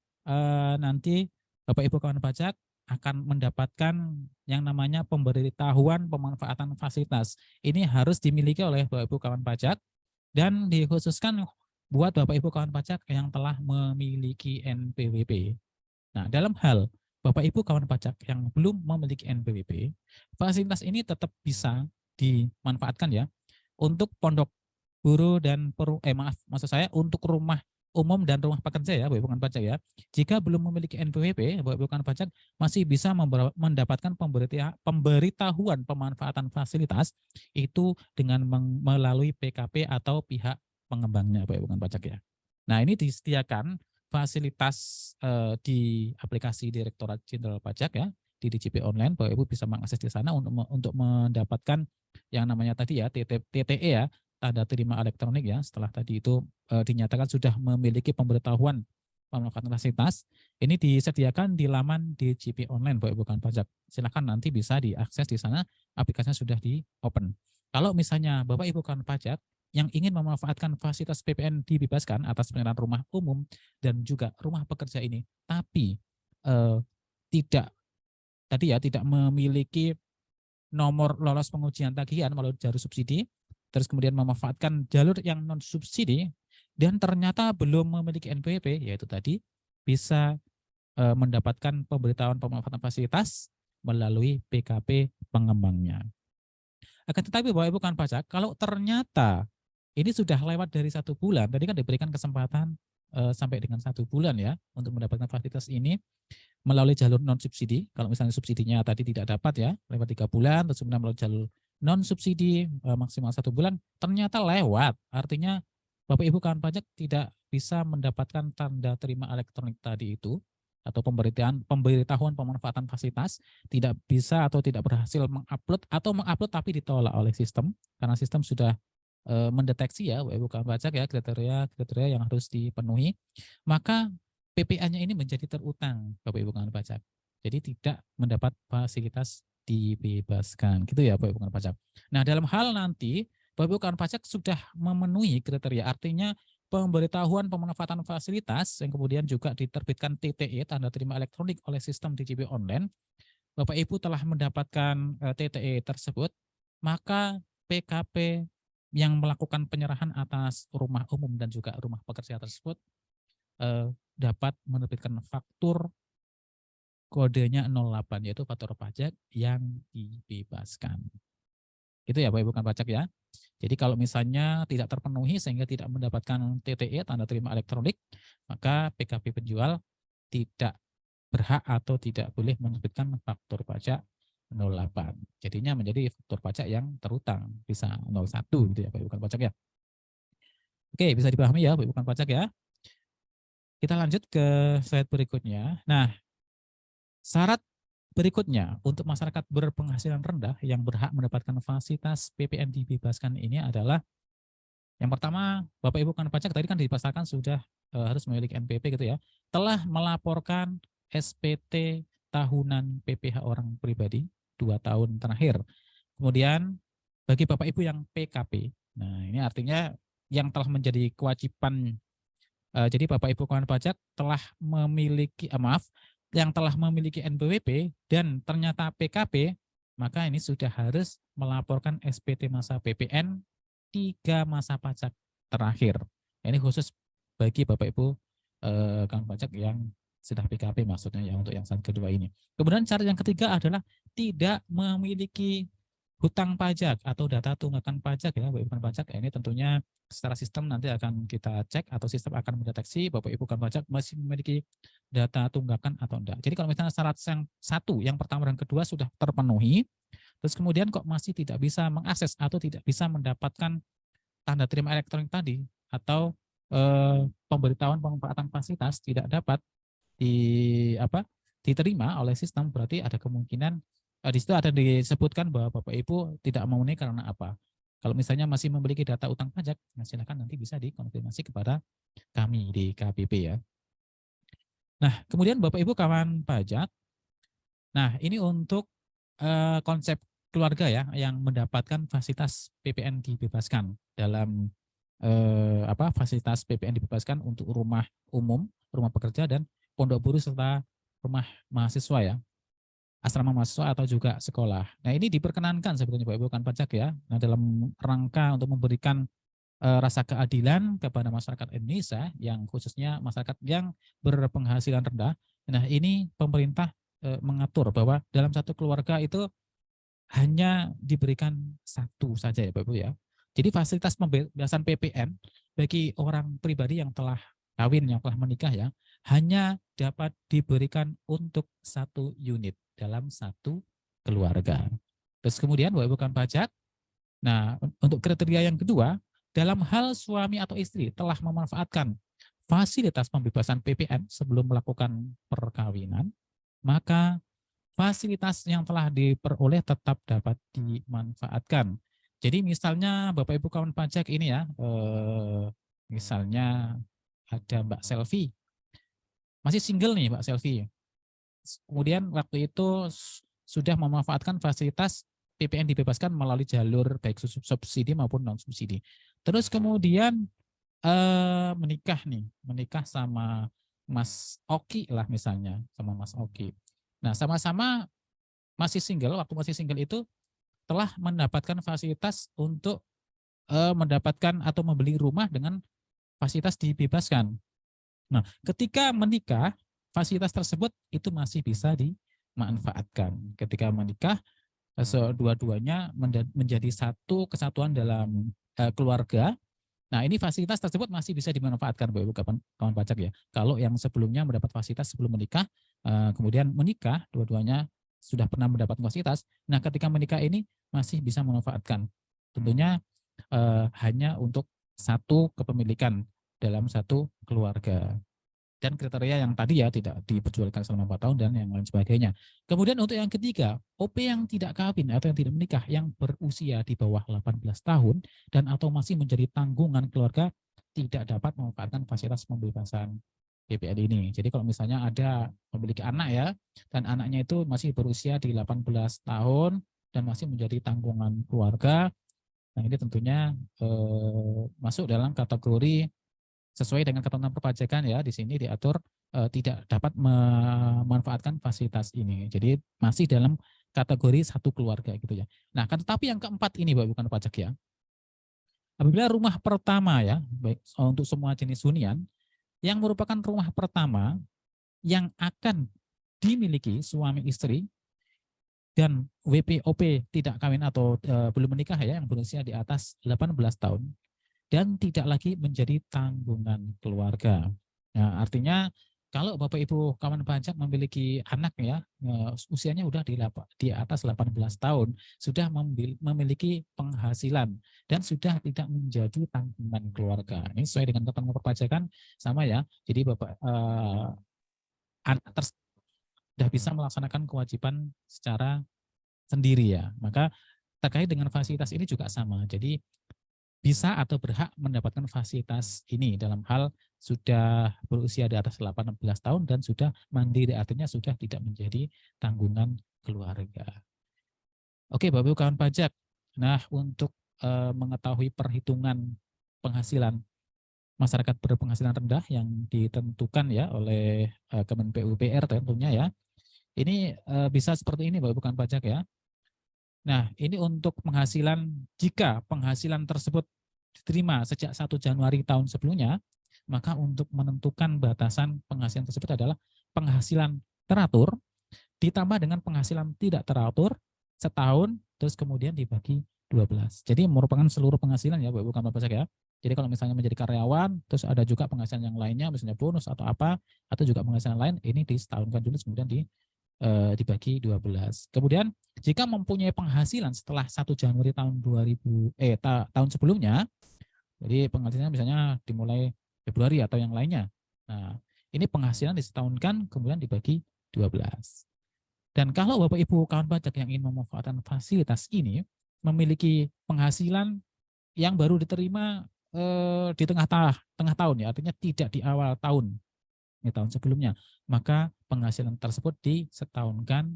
nanti Bapak Ibu kawan pajak akan mendapatkan yang namanya pemberitahuan pemanfaatan fasilitas. Ini harus dimiliki oleh Bapak Ibu kawan pajak dan dikhususkan buat Bapak Ibu kawan pajak yang telah memiliki NPWP. Nah, dalam hal Bapak Ibu kawan pajak yang belum memiliki NPWP, fasilitas ini tetap bisa dimanfaatkan ya untuk pondok guru dan maksud saya untuk rumah umum dan rumah pekerja ya, Bapak Ibu kawan pajak ya. Jika belum memiliki NPWP, Bapak Ibu kawan pajak masih bisa mendapatkan pemberitahuan pemanfaatan fasilitas itu dengan melalui PKP atau pihak pengembangnya, Bapak Ibu kawan pajak ya. Nah, ini disediakan fasilitas di aplikasi Direktorat Jenderal Pajak ya, di DJP Online. Bapak Ibu bisa mengakses di sana untuk mendapatkan yang namanya tadi ya TTE ya, tanda terima elektronik ya. Setelah tadi itu dinyatakan sudah memiliki pemberitahuan pemanfaatan fasilitas, ini disediakan di laman DJP Online Bapak Ibu kawan pajak. Silakan nanti bisa diakses di sana, aplikasinya sudah di open. Kalau misalnya Bapak Ibu kawan pajak yang ingin memanfaatkan fasilitas PPN dibebaskan atas penyerahan rumah umum dan juga rumah pekerja ini, tapi tidak memiliki nomor lolos pengujian tagihan melalui jalur subsidi, terus kemudian memanfaatkan jalur yang non subsidi dan ternyata belum memiliki NPWP, yaitu tadi bisa mendapatkan pemberitahuan pemanfaatan fasilitas melalui PKP pengembangnya. Akan tetapi Bapak Ibu kawan pajak, kalau ternyata ini sudah lewat dari 1 bulan, tadi kan diberikan kesempatan sampai dengan 1 bulan ya untuk mendapatkan fasilitas ini melalui jalur non subsidi. Kalau misalnya subsidinya tadi tidak dapat ya lewat 3 bulan, terus kemudian melalui jalur non subsidi maksimal 1 bulan, ternyata lewat. Artinya Bapak Ibu kawan pajak tidak bisa mendapatkan tanda terima elektronik tadi itu atau pemberitahuan pemanfaatan fasilitas, tidak bisa atau tidak berhasil mengupload atau mengupload tapi ditolak oleh sistem karena sistem sudah mendeteksi ya Bapak Ibu kawan pajak ya kriteria yang harus dipenuhi, maka PPA-nya ini menjadi terutang Bapak Ibu kawan pajak. Jadi tidak mendapat fasilitas dibebaskan. Gitu ya Bapak Ibu kawan pajak. Nah, dalam hal nanti Bapak Ibu kawan pajak sudah memenuhi kriteria, artinya pemberitahuan pemanfaatan fasilitas yang kemudian juga diterbitkan TTE tanda terima elektronik oleh sistem DJP Online. Bapak Ibu telah mendapatkan TTE tersebut, maka PKP yang melakukan penyerahan atas rumah umum dan juga rumah pekerja tersebut dapat menerbitkan faktur kodenya 08, yaitu faktur pajak yang dibebaskan. Itu ya Bapak Ibu kawan pajak ya. Jadi kalau misalnya tidak terpenuhi sehingga tidak mendapatkan TTE tanda terima elektronik, maka PKP penjual tidak berhak atau tidak boleh menerbitkan faktur pajak 08. Jadinya menjadi faktur pajak yang terutang, bisa 01 gitu ya Bapak Ibu kawan pajak ya. Oke, bisa dipahami ya Bapak Ibu kawan pajak ya. Kita lanjut ke slide berikutnya. Nah, syarat berikutnya untuk masyarakat berpenghasilan rendah yang berhak mendapatkan fasilitas PPN dibebaskan ini adalah yang pertama, Bapak Ibu kawan pajak tadi kan dipasarkan sudah harus memiliki NPWP gitu ya, telah melaporkan SPT tahunan PPh orang pribadi 2 tahun terakhir. Kemudian bagi Bapak Ibu yang PKP, nah ini artinya yang telah menjadi kewajiban. Jadi Bapak Ibu kawan pajak telah memiliki yang telah memiliki NPWP dan ternyata PKP, maka ini sudah harus melaporkan SPT masa PPN 3 masa pajak terakhir. Ini khusus bagi Bapak Ibu kawan pajak yang sudah PKP maksudnya ya untuk yang saat kedua ini. Kemudian syarat yang ketiga adalah tidak memiliki hutang pajak atau data tunggakan pajak ya Bapak Ibu kawan pajak. Ini tentunya secara sistem nanti akan kita cek atau sistem akan mendeteksi Bapak Ibu kawan pajak masih memiliki data tunggakan atau enggak. Jadi kalau misalnya syarat yang satu, yang pertama dan kedua sudah terpenuhi, terus kemudian kok masih tidak bisa mengakses atau tidak bisa mendapatkan tanda terima elektronik tadi atau pemberitahuan pemanfaatan fasilitas tidak dapat diterima oleh sistem, berarti ada kemungkinan di situ ada disebutkan bahwa Bapak Ibu tidak memenuhi karena apa. Kalau misalnya masih memiliki data utang pajak, nah silakan nanti bisa dikonfirmasi kepada kami di KPP ya. Nah, kemudian Bapak Ibu kawan pajak, nah ini untuk konsep keluarga ya yang mendapatkan fasilitas PPN dibebaskan dalam fasilitas PPN dibebaskan untuk rumah umum, rumah pekerja dan pondok guru serta rumah mahasiswa ya, asrama mahasiswa atau juga sekolah. Nah ini diperkenankan sebetulnya Bapak Ibu kawan pajak ya. Nah dalam rangka untuk memberikan rasa keadilan kepada masyarakat Indonesia, yang khususnya masyarakat yang berpenghasilan rendah. Nah, ini pemerintah mengatur bahwa dalam satu keluarga itu hanya diberikan satu saja ya Bapak Ibu ya. Jadi fasilitas pembebasan PPN bagi orang pribadi yang telah kawin, yang telah menikah ya, hanya dapat diberikan untuk satu unit dalam satu keluarga. Terus kemudian Bapak Ibu kawan pajak, nah untuk kriteria yang kedua, dalam hal suami atau istri telah memanfaatkan fasilitas pembebasan PPN sebelum melakukan perkawinan, maka fasilitas yang telah diperoleh tetap dapat dimanfaatkan. Jadi misalnya Bapak Ibu kawan pajak ini ya, misalnya ada Mbak Selvi, masih single nih Mbak Selvi. Kemudian waktu itu sudah memanfaatkan fasilitas PPN dibebaskan melalui jalur baik subsidi maupun non subsidi. Terus kemudian menikah sama Mas Oki lah misalnya, sama Mas Oki. Nah, sama-sama masih single, waktu masih single itu telah mendapatkan fasilitas untuk mendapatkan atau membeli rumah dengan fasilitas dibebaskan. Nah, ketika menikah, fasilitas tersebut itu masih bisa dimanfaatkan. Ketika menikah, dua-duanya menjadi satu kesatuan dalam keluarga. Nah, ini fasilitas tersebut masih bisa dimanfaatkan Bapak Ibu kawan pajak ya. Kalau yang sebelumnya mendapat fasilitas sebelum menikah, kemudian menikah, dua-duanya sudah pernah mendapat fasilitas. Nah, ketika menikah ini masih bisa memanfaatkan. Tentunya hanya untuk satu kepemilikan dalam satu keluarga. Dan kriteria yang tadi ya tidak diperjualkan selama 4 tahun dan yang lain sebagainya. Kemudian untuk yang ketiga, OP yang tidak kawin atau yang tidak menikah yang berusia di bawah 18 tahun dan atau masih menjadi tanggungan keluarga tidak dapat memanfaatkan fasilitas pembebasan PPN ini. Jadi kalau misalnya ada memiliki anak ya, dan anaknya itu masih berusia di 18 tahun dan masih menjadi tanggungan keluarga, nah ini tentunya masuk dalam kategori sesuai dengan ketentuan perpajakan ya, di sini diatur tidak dapat memanfaatkan fasilitas ini. Jadi masih dalam kategori satu keluarga gitu ya. Nah, kan tetapi yang keempat ini Bapak bukan pajak ya. Apabila rumah pertama ya, baik untuk semua jenis hunian yang merupakan rumah pertama yang akan dimiliki suami istri dan WPOP tidak kawin atau belum menikah ya, yang berusia di atas 18 tahun dan tidak lagi menjadi tanggungan keluarga. Nah, artinya kalau Bapak Ibu kawan pajak memiliki anak ya, usianya udah di atas 18 tahun, sudah memiliki penghasilan dan sudah tidak menjadi tanggungan keluarga. Ini sesuai dengan ketentuan perpajakan sama ya. Jadi Bapak anak sudah bisa melaksanakan kewajiban secara sendiri ya. Maka terkait dengan fasilitas ini juga sama. Jadi bisa atau berhak mendapatkan fasilitas ini dalam hal sudah berusia di atas 18 tahun dan sudah mandiri, artinya sudah tidak menjadi tanggungan keluarga. Oke Bapak Ibu kawan pajak, nah untuk mengetahui perhitungan penghasilan masyarakat berpenghasilan rendah yang ditentukan ya oleh Kemen PUPR tentunya ya, ini bisa seperti ini Bapak Ibu kawan pajak ya. Nah, ini untuk penghasilan, jika penghasilan tersebut diterima sejak 1 Januari tahun sebelumnya, maka untuk menentukan batasan penghasilan tersebut adalah penghasilan teratur ditambah dengan penghasilan tidak teratur setahun, terus kemudian dibagi 12. Jadi merupakan seluruh penghasilan ya Bapak Ibu kawan pajak ya. Jadi kalau misalnya menjadi karyawan, terus ada juga penghasilan yang lainnya, misalnya bonus atau apa, atau juga penghasilan lain, ini disetahunkan dulu kemudian dibagi 12. Kemudian jika mempunyai penghasilan setelah 1 Januari tahun tahun sebelumnya, jadi penghasilannya misalnya dimulai Februari atau yang lainnya. Nah, ini penghasilan disetahunkan kemudian dibagi 12. Dan kalau Bapak Ibu kawan pajak yang ingin memanfaatkan fasilitas ini memiliki penghasilan yang baru diterima di tengah tahun ya, artinya tidak di awal tahun. Di tahun sebelumnya, maka penghasilan tersebut disetahunkan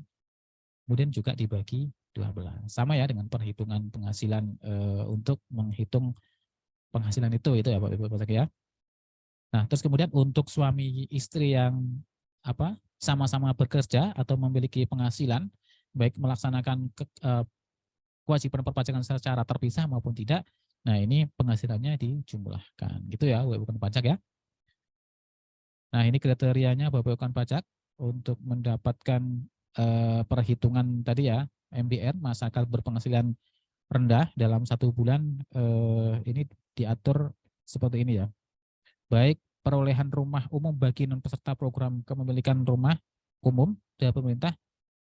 kemudian juga dibagi 12. Sama ya dengan perhitungan penghasilan untuk menghitung penghasilan itu ya Bapak Ibu pajak ya. Nah, terus kemudian untuk suami istri yang sama-sama bekerja atau memiliki penghasilan baik melaksanakan kewajiban perpajakan secara terpisah maupun tidak, Nah, ini penghasilannya dijumlahkan. Gitu ya, Bapak Ibu bukan pajak ya. Nah, ini kriterianya Bapak Ibu bukan pajak untuk mendapatkan perhitungan tadi ya, MBR, masyarakat berpenghasilan rendah dalam 1 bulan, ini diatur seperti ini ya. Baik perolehan rumah umum bagi non peserta program kepemilikan rumah umum dari pemerintah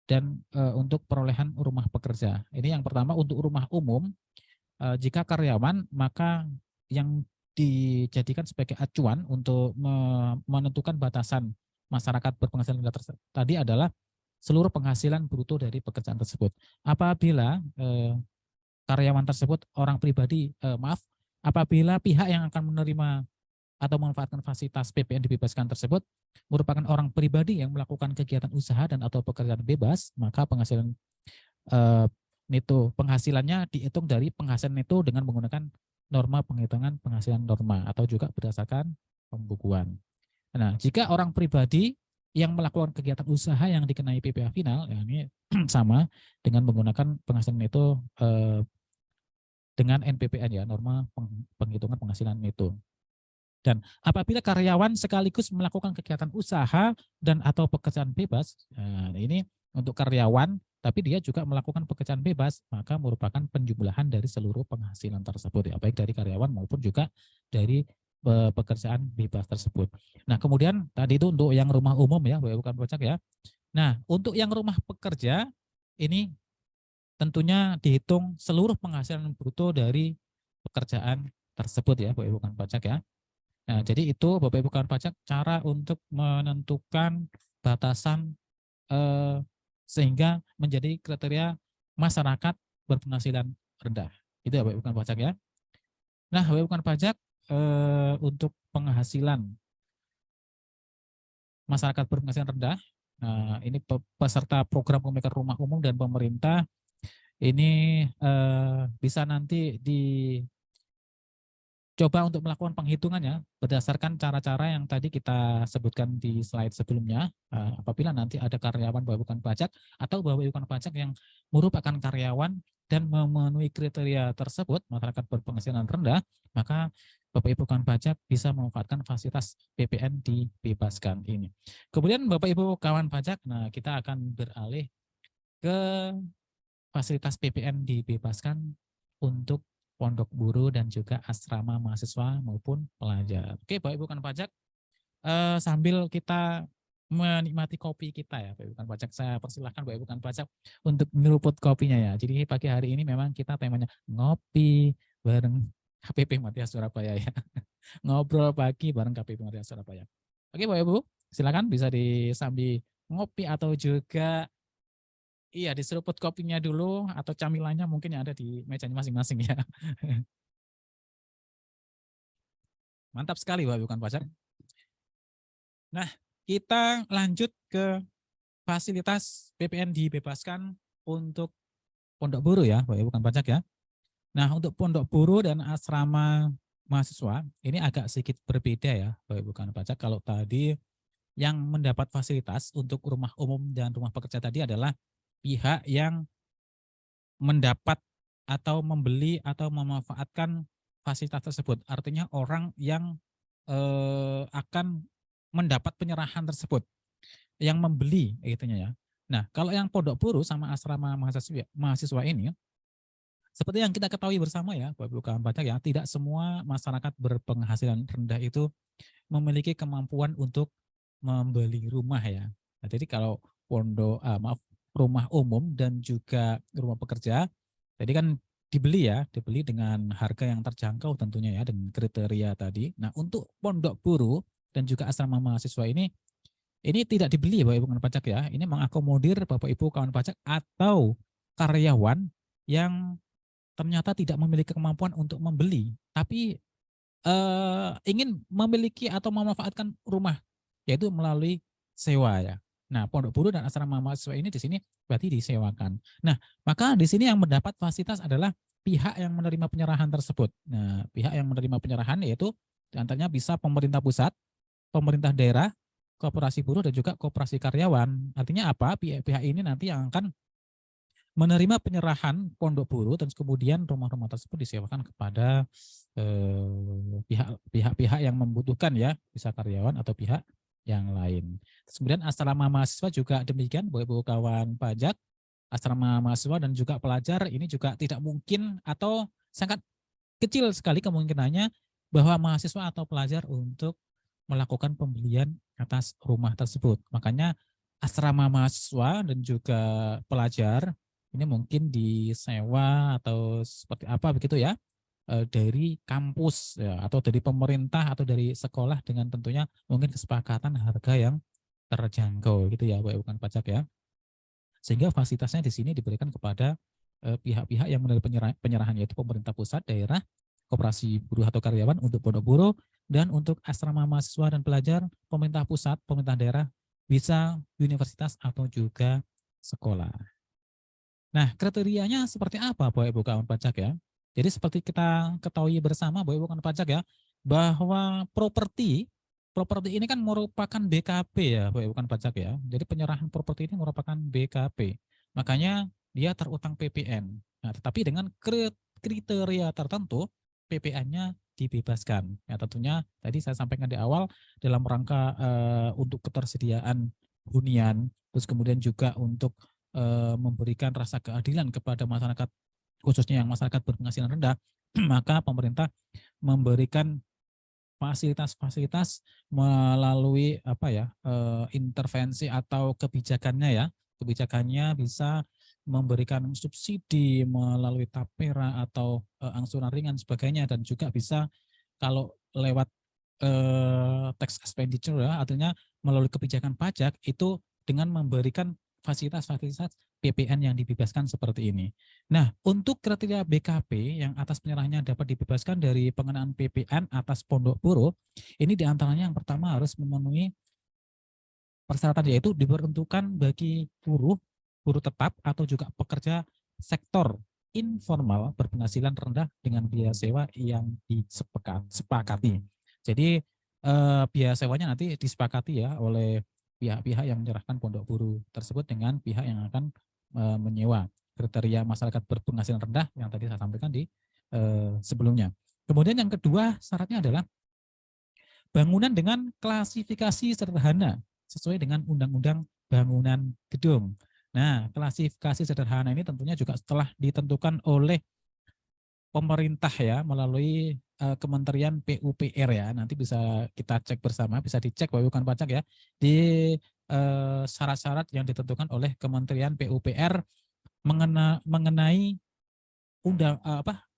dan untuk perolehan rumah pekerja. Ini yang pertama untuk rumah umum, jika karyawan maka yang dijadikan sebagai acuan untuk menentukan batasan masyarakat berpenghasilan rendah tadi adalah seluruh penghasilan bruto dari pekerjaan tersebut. Apabila karyawan tersebut orang pribadi, apabila pihak yang akan menerima atau memanfaatkan fasilitas PPN dibebaskan tersebut merupakan orang pribadi yang melakukan kegiatan usaha dan atau pekerjaan bebas, maka penghasilan neto penghasilannya dihitung dari penghasilan neto dengan menggunakan norma penghitungan penghasilan norma atau juga berdasarkan pembukuan. Nah, jika orang pribadi yang melakukan kegiatan usaha yang dikenai PPh final, ya ini sama dengan menggunakan penghasilan neto dengan NPPN ya, norma penghitungan penghasilan neto. Dan apabila karyawan sekaligus melakukan kegiatan usaha dan atau pekerjaan bebas, nah ini untuk karyawan, tapi dia juga melakukan pekerjaan bebas, maka merupakan penjumlahan dari seluruh penghasilan tersebut ya, baik dari karyawan maupun juga dari pekerjaan bebas tersebut. Nah, kemudian tadi itu untuk yang rumah umum ya, bukan pajak ya. Nah, untuk yang rumah pekerja ini tentunya dihitung seluruh penghasilan bruto dari pekerjaan tersebut ya, bukan pajak ya. Nah, jadi itu Bapak Ibu kawan pajak cara untuk menentukan batasan sehingga menjadi kriteria masyarakat berpenghasilan rendah. Itu ya Bapak Ibu kawan pajak ya. Nah, Bapak Ibu kawan pajak untuk penghasilan masyarakat berpenghasilan rendah, nah, ini peserta program pemilikan rumah umum dan pemerintah ini bisa nanti coba untuk melakukan penghitungannya berdasarkan cara-cara yang tadi kita sebutkan di slide sebelumnya. Apabila nanti ada karyawan Bapak Ibu bukan pajak atau Bapak Ibu bukan pajak yang merupakan karyawan dan memenuhi kriteria tersebut, masyarakat berpenghasilan rendah, maka Bapak Ibu bukan pajak bisa memanfaatkan fasilitas PPN dibebaskan ini. Kemudian Bapak Ibu kawan pajak, nah kita akan beralih ke fasilitas PPN dibebaskan untuk pondok guru dan juga asrama mahasiswa maupun pelajar. Oke, Bapak Ibu bukan pajak, sambil kita menikmati kopi kita ya, Bapak Ibu bukan pajak, saya persilahkan Bapak Ibu bukan pajak untuk nyeruput kopinya ya. Jadi pagi hari ini memang kita temanya ngopi bareng KPP Matias Surabaya ya. Ngobrol pagi bareng KPP Matias Surabaya. Oke, Bapak Ibu, silakan bisa disambi ngopi atau juga iya, diseruput kopinya dulu atau camilannya mungkin yang ada di mejanya masing-masing ya. Mantap sekali Bapak Ibu bukan pajak. Nah, kita lanjut ke fasilitas PPN dibebaskan untuk pondok buruh ya, Bapak Ibu bukan pajak ya. Nah, untuk pondok buruh dan asrama mahasiswa ini agak sedikit berbeda ya, Bapak Ibu bukan pajak. Kalau tadi yang mendapat fasilitas untuk rumah umum dan rumah pekerja tadi adalah pihak yang mendapat atau membeli atau memanfaatkan fasilitas tersebut. Artinya orang yang akan mendapat penyerahan tersebut, yang membeli itunya ya. Nah, kalau yang pondok buruh sama asrama mahasiswa ini, seperti yang kita ketahui bersama ya, Bapak Ibu kawan pajak ya, tidak semua masyarakat berpenghasilan rendah itu memiliki kemampuan untuk membeli rumah ya. Nah, jadi kalau rumah umum dan juga rumah pekerja, jadi kan dibeli ya, dibeli dengan harga yang terjangkau tentunya ya, dengan kriteria tadi. Nah, untuk pondok buruh dan juga asrama mahasiswa ini tidak dibeli Bapak Ibu kawan pajak ya. Ini mengakomodir Bapak Ibu kawan pajak atau karyawan yang ternyata tidak memiliki kemampuan untuk membeli, tapi ingin memiliki atau memanfaatkan rumah, yaitu melalui sewa ya. Nah, pondok buruh dan asrama mahasiswa ini di sini berarti disewakan. Nah, maka di sini yang mendapat fasilitas adalah pihak yang menerima penyerahan tersebut. Nah, pihak yang menerima penyerahan yaitu diantaranya bisa pemerintah pusat, pemerintah daerah, koperasi buruh dan juga koperasi karyawan. Artinya apa? Pihak-pihak ini nanti yang akan menerima penyerahan pondok buru dan kemudian rumah-rumah tersebut disewakan kepada pihak-pihak yang membutuhkan ya, bisa karyawan atau pihak yang lain. Terus kemudian asrama mahasiswa juga demikian, Bapak-Ibu kawan pajak, asrama mahasiswa dan juga pelajar ini juga tidak mungkin atau sangat kecil sekali kemungkinannya bahwa mahasiswa atau pelajar untuk melakukan pembelian atas rumah tersebut. Makanya asrama mahasiswa dan juga pelajar ini mungkin disewa atau seperti apa begitu ya, dari kampus ya, atau dari pemerintah atau dari sekolah dengan tentunya mungkin kesepakatan harga yang terjangkau gitu ya, bukan pajak ya. Sehingga fasilitasnya di sini diberikan kepada pihak-pihak yang menerima penyerahan, yaitu pemerintah pusat, daerah, koperasi buruh atau karyawan untuk pondok buruh, dan untuk asrama mahasiswa dan pelajar pemerintah pusat, pemerintah daerah, bisa universitas atau juga sekolah. Nah, kriterianya seperti apa Bapak Ibu kawan pajak ya? Jadi seperti kita ketahui bersama Bapak Ibu kawan pajak ya, bahwa properti ini kan merupakan BKP ya Bapak Ibu kawan pajak ya. Jadi penyerahan properti ini merupakan BKP. Makanya dia terutang PPN. Nah, tetapi dengan kriteria tertentu PPN-nya dibebaskan. Ya, tentunya tadi saya sampaikan di awal dalam rangka untuk ketersediaan hunian, terus kemudian juga untuk memberikan rasa keadilan kepada masyarakat, khususnya yang masyarakat berpenghasilan rendah, maka pemerintah memberikan fasilitas-fasilitas melalui apa ya, intervensi atau kebijakannya ya. Kebijakannya bisa memberikan subsidi melalui tapera atau angsuran ringan sebagainya, dan juga bisa kalau lewat tax expenditure ya, artinya melalui kebijakan pajak itu dengan memberikan fasilitas-fasilitas PPN yang dibebaskan seperti ini. Nah, untuk kriteria BKP yang atas penyerahannya dapat dibebaskan dari pengenaan PPN atas pondok buruh, ini diantaranya yang pertama harus memenuhi persyaratan, yaitu diperuntukkan bagi buruh tetap atau juga pekerja sektor informal berpenghasilan rendah dengan biaya sewa yang disepakati. Jadi biaya sewanya nanti disepakati ya oleh pihak-pihak yang menyerahkan pondok buruh tersebut dengan pihak yang akan menyewa. Kriteria masyarakat berpenghasilan rendah yang tadi saya sampaikan di sebelumnya. Kemudian yang kedua syaratnya adalah bangunan dengan klasifikasi sederhana sesuai dengan Undang-Undang Bangunan Gedung. Nah, klasifikasi sederhana ini tentunya juga setelah ditentukan oleh pemerintah ya melalui Kementerian PUPR ya. Nanti bisa kita cek bersama, bisa dicek bukan pajak ya, di syarat-syarat yang ditentukan oleh Kementerian PUPR mengenai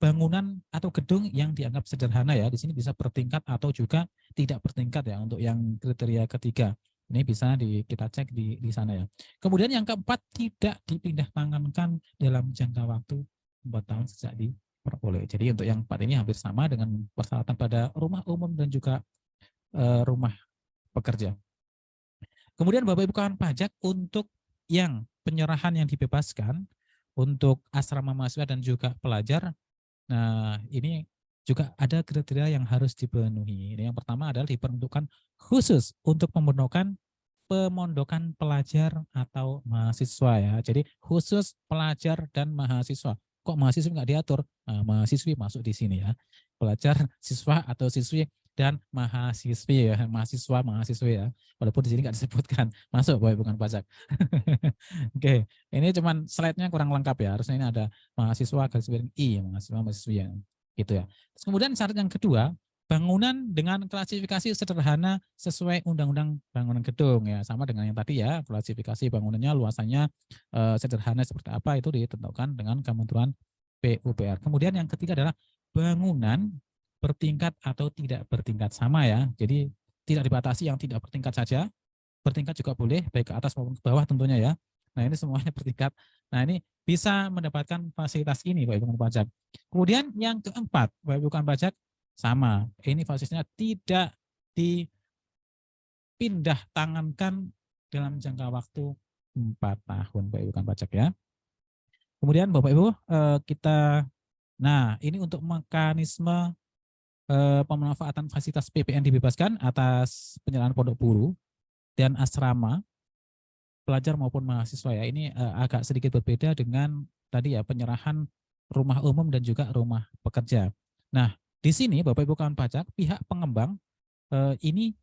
bangunan atau gedung yang dianggap sederhana ya. Di sini bisa bertingkat atau juga tidak bertingkat ya untuk yang kriteria ketiga. Ini bisa kita cek di sana ya. Kemudian yang keempat, tidak dipindah tangankan dalam jangka waktu 4 tahun sejak diperoleh. Jadi untuk yang empat ini hampir sama dengan persyaratan pada rumah umum dan juga rumah pekerja. Kemudian Bapak Ibu kawan pajak, untuk yang penyerahan yang dibebaskan untuk asrama mahasiswa dan juga pelajar, nah ini juga ada kriteria yang harus dipenuhi. Ini yang pertama adalah diperuntukkan khusus untuk pemondokan pelajar atau mahasiswa ya. Jadi khusus pelajar dan mahasiswa. Kok mahasiswa nggak diatur? Nah, mahasiswi masuk di sini ya. Pelajar, siswa atau siswi dan mahasiswi ya, mahasiswi ya. Walaupun di sini nggak disebutkan, masuk bukan pajak. Oke, ini cuman slide-nya kurang lengkap ya. Harusnya ini ada mahasiswa garis miring I, mahasiswi ya. Gitu ya. Terus kemudian syarat yang kedua, bangunan dengan klasifikasi sederhana sesuai Undang-Undang Bangunan Gedung ya, sama dengan yang tadi ya, klasifikasi bangunannya luasannya sederhana seperti apa itu ditentukan dengan Kementerian PUPR. Kemudian yang ketiga adalah bangunan bertingkat atau tidak bertingkat, sama ya. Jadi tidak dibatasi yang tidak bertingkat saja, bertingkat juga boleh baik ke atas maupun ke bawah tentunya ya. Nah, ini semuanya bertingkat. Nah, ini bisa mendapatkan fasilitas ini Bapak Ibu bukan pajak. Kemudian yang keempat, Bapak Ibu bukan pajak, sama. Ini fasilitasnya tidak dipindah tangankan dalam jangka waktu 4 tahun Bapak Ibu bukan pajak ya. Kemudian Bapak Ibu ini untuk mekanisme pemanfaatan fasilitas PPN dibebaskan atas penyerahan pondok buruh dan asrama pelajar maupun mahasiswa ya. Ini agak sedikit berbeda dengan tadi ya penyerahan rumah umum dan juga rumah pekerja. Nah, di sini Bapak Ibu kawan pajak, pihak pengembang ini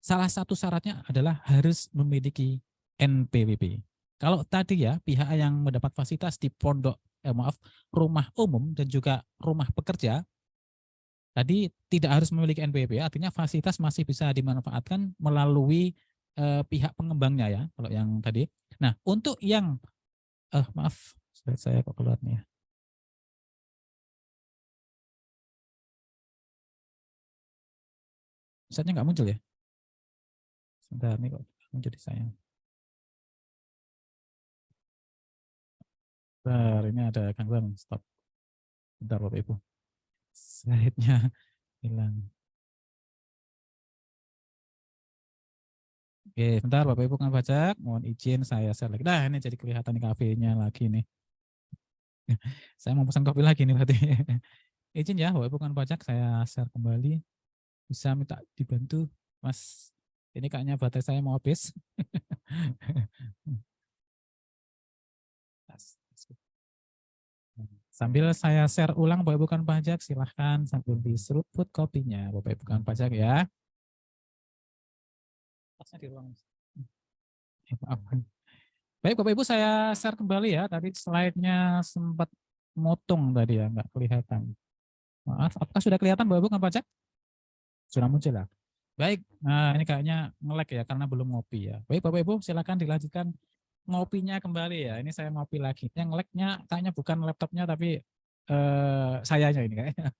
salah satu syaratnya adalah harus memiliki NPWP. Kalau tadi ya pihak yang mendapat fasilitas di rumah umum dan juga rumah pekerja tadi tidak harus memiliki NPWP, artinya fasilitas masih bisa dimanfaatkan melalui pihak pengembangnya ya. Kalau yang tadi. Nah, untuk yang maaf, saya kok keluar nih ya. Misalnya nggak muncul ya. Sebentar nih kok muncul di saya. Bentar, ini ada gangguan. Stop. Bentar Bapak Ibu. Slide-nya hilang. Oke, sebentar Bapak Ibu kan pajak. Mohon izin saya share lagi. Nah, ini jadi kelihatan di kafenya lagi nih. Saya mau pesan kopi lagi nih berarti. Izin ya Bapak Ibu kan pajak, saya share kembali. Bisa minta dibantu, Mas. Ini kayaknya baterai saya mau habis. Sambil saya share ulang Bapak Ibu kan pajak, silahkan sambil diseruput kopinya Bapak Ibu kan pajak ya. Tasnya di ruang. Maaf. Baik Bapak Ibu, saya share kembali ya. Tadi slide-nya sempat motong tadi ya, nggak kelihatan. Maaf, apakah sudah kelihatan Bapak Ibu kan pajak? Sudah muncul ya. Baik, nah ini kayaknya nge-lag ya karena belum ngopi ya. Baik Bapak Ibu, silakan dilanjutkan ngopinya kembali ya. Ini saya ngopi lagi. Yang lag-nya kayaknya bukan laptopnya tapi sayanya ini kayaknya.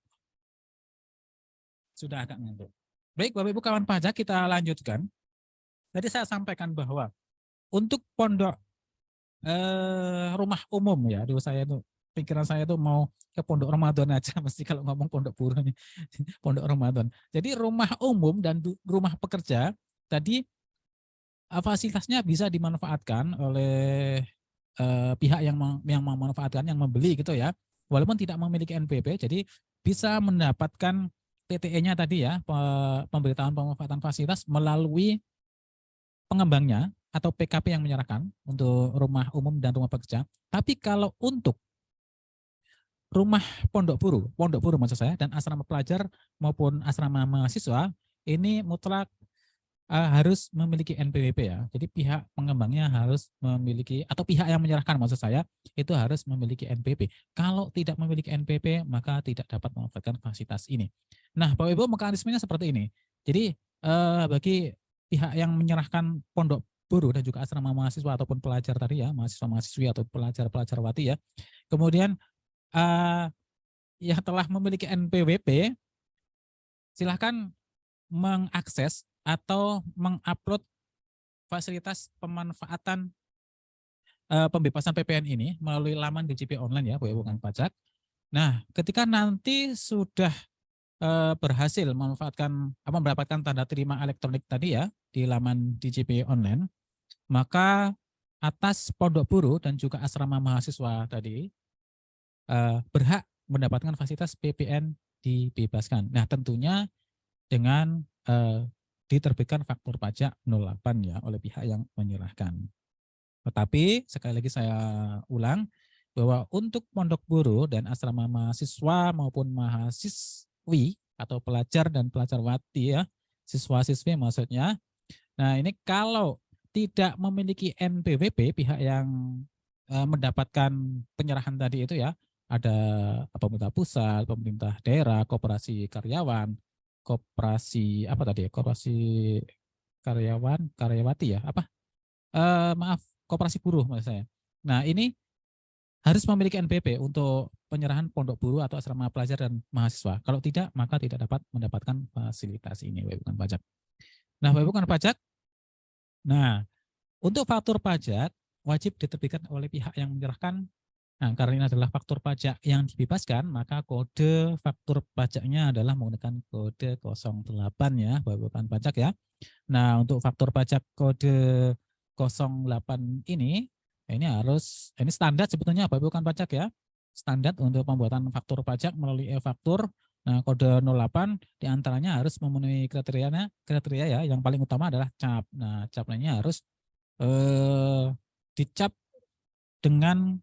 Sudah agak ngantuk. Baik Bapak Ibu kawan pajak, kita lanjutkan. Tadi saya sampaikan bahwa untuk pondok rumah umum ya, aduh saya tuh pikiran saya tuh mau ke pondok Ramadan aja mesti kalau ngomong pondok buruh nih. Pondok Ramadan. Jadi rumah umum dan rumah pekerja tadi fasilitasnya bisa dimanfaatkan oleh pihak yang memanfaatkan, yang membeli gitu ya. Walaupun tidak memiliki NPWP, jadi bisa mendapatkan PTE-nya tadi ya, pemberitahuan pemanfaatan fasilitas melalui pengembangnya atau PKP yang menyerahkan untuk rumah umum dan rumah pekerja. Tapi kalau untuk rumah pondok buruh maksud saya, dan asrama pelajar maupun asrama mahasiswa, ini mutlak harus memiliki NPWP ya. Jadi pihak pengembangnya harus memiliki, atau pihak yang menyerahkan maksud saya, itu harus memiliki NPWP. Kalau tidak memiliki NPWP, maka tidak dapat memanfaatkan fasilitas ini. Nah, Bapak Ibu, mekanismenya seperti ini. Jadi bagi pihak yang menyerahkan pondok buruh dan juga asrama mahasiswa ataupun pelajar tadi ya, mahasiswa-mahasiswi atau pelajar-pelajar wati ya, kemudian yang telah memiliki NPWP, silahkan mengakses atau mengupload fasilitas pemanfaatan pembebasan PPN ini melalui laman DJP online ya, Bapak Ibu kan pajak. Nah, ketika nanti sudah berhasil mendapatkan tanda terima elektronik tadi ya di laman DJP online, maka atas pondok buruh dan juga asrama mahasiswa tadi berhak mendapatkan fasilitas PPN dibebaskan. Nah, tentunya dengan diterbitkan faktur pajak 08 ya oleh pihak yang menyerahkan. Tetapi sekali lagi saya ulang bahwa untuk pondok buruh dan asrama mahasiswa maupun mahasiswi atau pelajar dan pelajar wati ya, siswa-siswi maksudnya. Nah, ini kalau tidak memiliki NPWP, pihak yang mendapatkan penyerahan tadi itu ya, ada pemerintah pusat, pemerintah daerah, koperasi karyawan, koperasi apa tadi ya, koperasi karyawan, karyawati ya, apa? Maaf, koperasi buruh maksud saya. Nah, ini harus memiliki NPWP untuk penyerahan pondok buruh atau asrama pelajar dan mahasiswa. Kalau tidak, maka tidak dapat mendapatkan fasilitas ini, bukan pajak. Nah, bukan pajak. Nah, untuk faktur pajak wajib diterbitkan oleh pihak yang menyerahkan. Nah, karena ini adalah faktur pajak yang dibebaskan, maka kode faktur pajaknya adalah menggunakan kode 08 ya, bukan pajak ya. Nah, untuk faktur pajak kode 08 ini standar sebetulnya bukan pajak ya. Standar untuk pembuatan faktur pajak melalui e-faktur. Nah, kode 08 diantaranya harus memenuhi kriteria ya. Yang paling utama adalah cap. Nah, cap lainnya harus dicap dengan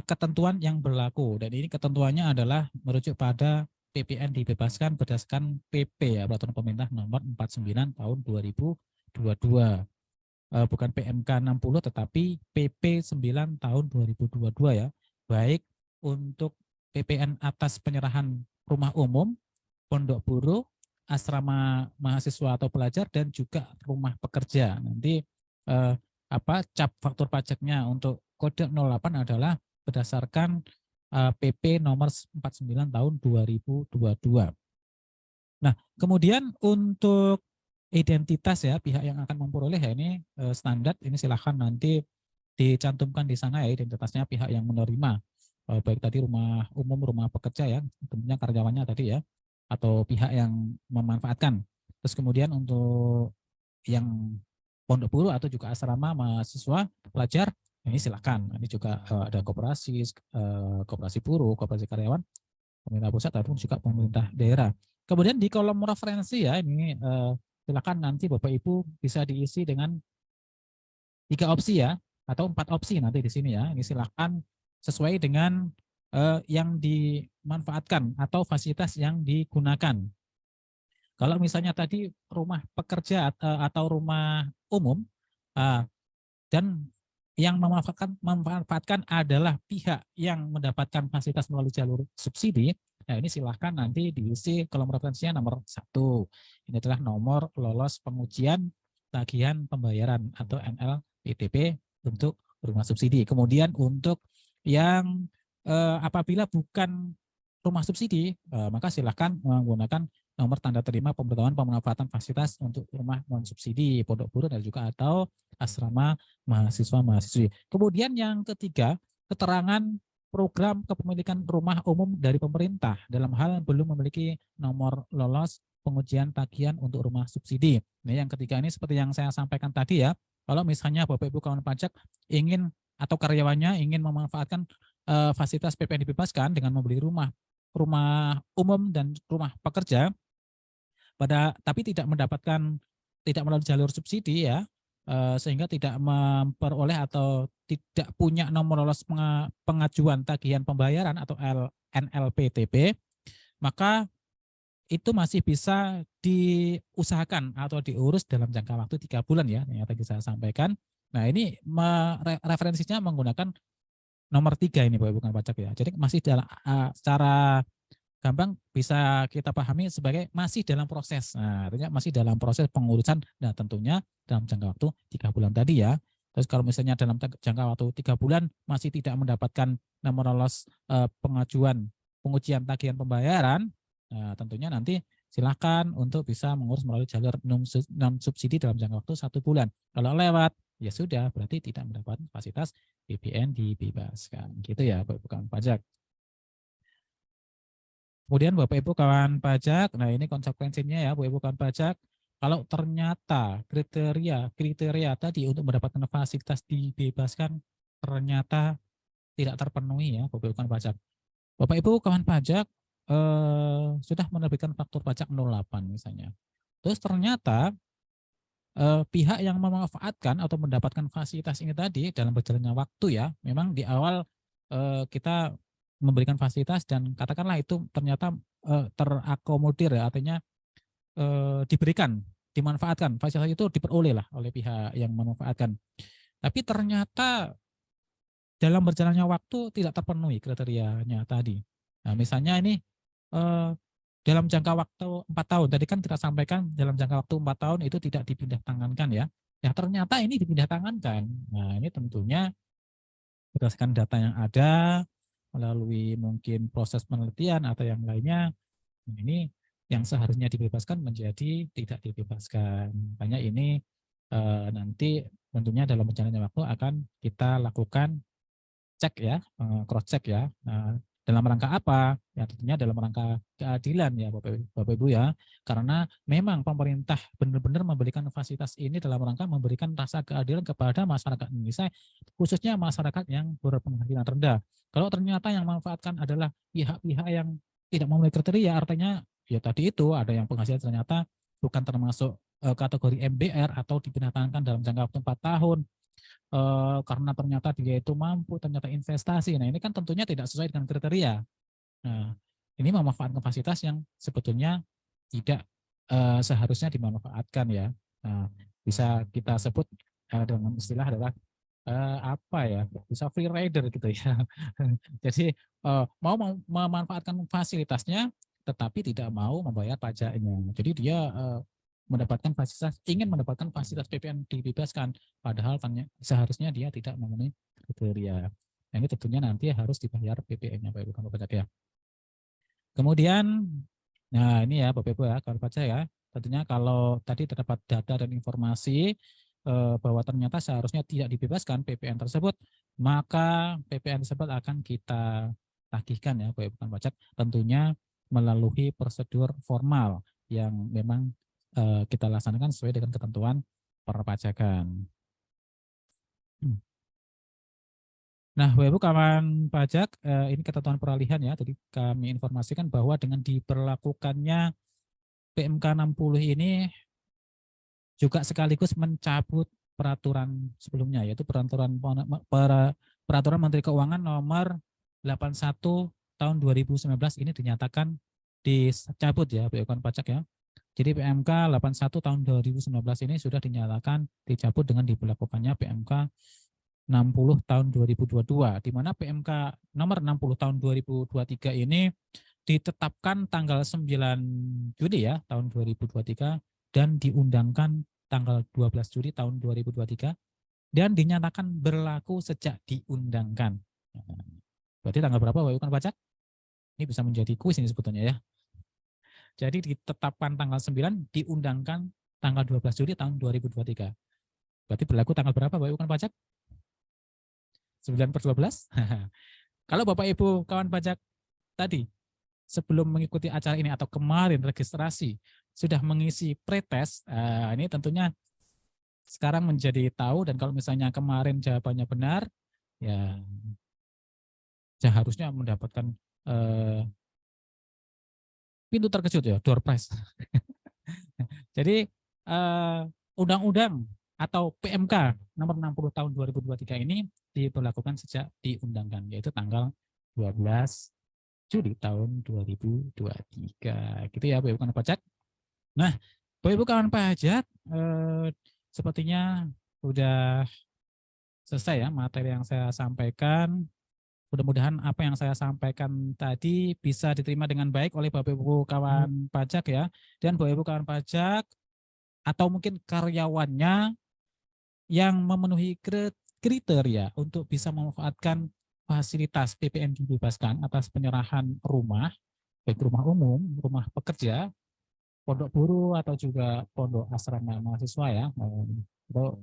ketentuan yang berlaku, dan ini ketentuannya adalah merujuk pada PPN dibebaskan berdasarkan PP ya, Peraturan Pemerintah Nomor 49 Tahun 2022. Bukan PMK 60 tetapi PP 9 Tahun 2022 ya. Baik untuk PPN atas penyerahan rumah umum, pondok buruh, asrama mahasiswa atau pelajar, dan juga rumah pekerja. Nanti cap faktur pajaknya untuk kode 08 adalah berdasarkan PP nomor 49 tahun 2022. Nah, kemudian untuk identitas ya pihak yang akan memperoleh ya ini standar, ini silahkan nanti dicantumkan di sana ya identitasnya pihak yang menerima, baik tadi rumah umum, rumah pekerja ya, tentunya karyawannya tadi ya, atau pihak yang memanfaatkan. Terus kemudian untuk yang pondok buruh atau juga asrama mahasiswa pelajar, ini silakan. Ini juga ada koperasi buruh, koperasi karyawan, pemerintah pusat ataupun juga pemerintah daerah. Kemudian di kolom referensi ya ini silakan nanti Bapak Ibu bisa diisi dengan 3 opsi ya, atau 4 opsi nanti di sini ya. Ini silakan sesuai dengan yang dimanfaatkan atau fasilitas yang digunakan. Kalau misalnya tadi rumah pekerja atau rumah umum dan yang memanfaatkan adalah pihak yang mendapatkan fasilitas melalui jalur subsidi, nah ini silahkan nanti diisi kolom referensinya nomor 1. Ini adalah nomor lolos pengujian tagihan pembayaran atau NLPTP untuk rumah subsidi. Kemudian untuk yang apabila bukan rumah subsidi, maka silahkan menggunakan nomor tanda terima pemberitahuan pemanfaatan fasilitas untuk rumah non subsidi, pondok buruh, dan juga atau asrama mahasiswa-mahasiswi. Kemudian yang ketiga, keterangan program kepemilikan rumah umum dari pemerintah dalam hal belum memiliki nomor lolos pengujian tagihan untuk rumah subsidi. Nah, yang ketiga ini seperti yang saya sampaikan tadi ya, kalau misalnya Bapak Ibu kawan pajak ingin atau karyawannya ingin memanfaatkan fasilitas PPN dibebaskan dengan membeli rumah umum dan rumah pekerja, tapi tidak melalui jalur subsidi ya, sehingga tidak memperoleh atau tidak punya nomor lolos pengajuan tagihan pembayaran atau NLPTP, maka itu masih bisa diusahakan atau diurus dalam jangka waktu 3 bulan ya, yang tadi saya sampaikan. Nah, ini referensinya menggunakan nomor 3 ini Bapak Ibu kawan pajak ya. Jadi masih secara gampang bisa kita pahami sebagai masih dalam proses. Nah, artinya masih dalam proses pengurusan, nah tentunya dalam jangka waktu 3 bulan tadi ya. Terus kalau misalnya dalam jangka waktu 3 bulan masih tidak mendapatkan nomor lolos pengujian tagihan pembayaran, nah tentunya nanti silakan untuk bisa mengurus melalui jalur non subsidi dalam jangka waktu 1 bulan. Kalau lewat, ya sudah berarti tidak mendapat fasilitas PPN dibebaskan. Gitu ya Bapak Ibu kawan pajak. Kemudian Bapak Ibu kawan pajak, nah ini konsekuensinya ya Bapak Ibu kawan pajak, kalau ternyata kriteria tadi untuk mendapatkan fasilitas dibebaskan ternyata tidak terpenuhi ya Bapak Ibu kawan pajak. Bapak Ibu kawan pajak sudah menerbitkan faktur pajak 08 misalnya. Terus ternyata pihak yang memanfaatkan atau mendapatkan fasilitas ini tadi dalam berjalannya waktu ya, memang di awal kita memberikan fasilitas dan katakanlah itu ternyata terakomodir ya, artinya dimanfaatkan, fasilitas itu diperoleh lah oleh pihak yang memanfaatkan. Tapi ternyata dalam berjalannya waktu tidak terpenuhi kriterianya tadi. Nah, misalnya ini dalam jangka waktu 4 tahun, tadi kan kita sampaikan dalam jangka waktu 4 tahun itu tidak dipindah tangankan ya. Ya ternyata ini dipindah tangankan. Nah, ini tentunya berdasarkan data yang ada, melalui mungkin proses penelitian atau yang lainnya, ini yang seharusnya dibebaskan menjadi tidak dibebaskan. Makanya ini nanti tentunya dalam perjalanan waktu akan kita lakukan cek ya, cross check ya. Nah, dalam rangka apa? Ya tentunya dalam rangka keadilan ya Bapak Ibu ya. Karena memang pemerintah benar-benar memberikan fasilitas ini dalam rangka memberikan rasa keadilan kepada masyarakat Indonesia, khususnya masyarakat yang berpenghasilan rendah. Kalau ternyata yang memanfaatkan adalah pihak-pihak yang tidak memenuhi kriteria, artinya ya tadi itu ada yang penghasilan ternyata bukan termasuk kategori MBR atau dipindahkan dalam jangka waktu 4 tahun karena ternyata dia itu mampu, ternyata investasi. Nah, ini kan tentunya tidak sesuai dengan kriteria. Nah, ini memanfaatkan fasilitas yang sebetulnya tidak seharusnya dimanfaatkan ya. Nah, bisa kita sebut dengan istilah adalah apa ya, bisa free rider gitu ya. Jadi mau memanfaatkan fasilitasnya, tetapi tidak mau membayar pajaknya. Jadi dia mendapatkan fasilitas, ingin mendapatkan fasilitas PPN dibebaskan, padahal seharusnya dia tidak memenuhi kriteria. Nah, ini tentunya nanti harus dibayar PPN-nya, Pak Ibu kalau pajak ya. Kemudian, nah ini ya Bapak Ibu ya, kalau pajak ya, tentunya kalau tadi terdapat data dan informasi bahwa ternyata seharusnya tidak dibebaskan PPN tersebut, maka PPN tersebut akan kita tagihkan ya Bapak Ibu pajak, tentunya melalui prosedur formal yang memang kita laksanakan sesuai dengan ketentuan perpajakan. Nah, Bapak Ibu kawan pajak, ini ketentuan peralihan ya. Tadi kami informasikan bahwa dengan diberlakukannya PMK 60 ini juga sekaligus mencabut peraturan sebelumnya, yaitu peraturan Menteri Keuangan nomor 81 tahun 2019 ini dinyatakan dicabut ya, Bapak Ibu kawan pajak ya. Jadi PMK 81 tahun 2019 ini sudah dinyatakan dicabut dengan diberlakukannya PMK 60 tahun 2022, di mana PMK nomor 60 tahun 2023 ini ditetapkan tanggal 9 Juli ya tahun 2023 dan diundangkan tanggal 12 Juli tahun 2023 dan dinyatakan berlaku sejak diundangkan. Berarti tanggal berapa Bapak Ibu pajak? Ini bisa menjadi kuis ini sebetulnya ya. Jadi ditetapkan tanggal 9, diundangkan tanggal 12 Juli tahun 2023. Berarti berlaku tanggal berapa Bapak Ibu pajak? 9/12. Kalau Bapak Ibu kawan pajak tadi sebelum mengikuti acara ini atau kemarin registrasi sudah mengisi pretest, ini tentunya sekarang menjadi tahu, dan kalau misalnya kemarin jawabannya benar, ya seharusnya mendapatkan pintu terkejut ya, door prize. Jadi undang-undang atau PMK nomor 60 tahun 2023 ini diberlakukan sejak diundangkan, yaitu tanggal 12 Juli tahun 2023. Gitu ya Bapak Ibu kawan pajak. Nah, Bapak Ibu kawan pajak, sepertinya sudah selesai ya materi yang saya sampaikan. Mudah-mudahan apa yang saya sampaikan tadi bisa diterima dengan baik oleh Bapak Ibu kawan pajak ya. Dan Bapak Ibu kawan pajak atau mungkin karyawannya yang memenuhi kriteria untuk bisa memanfaatkan fasilitas PPN dibebaskan atas penyerahan rumah, baik rumah umum, rumah pekerja, pondok buruh, atau juga pondok asrama mahasiswa ya. Atau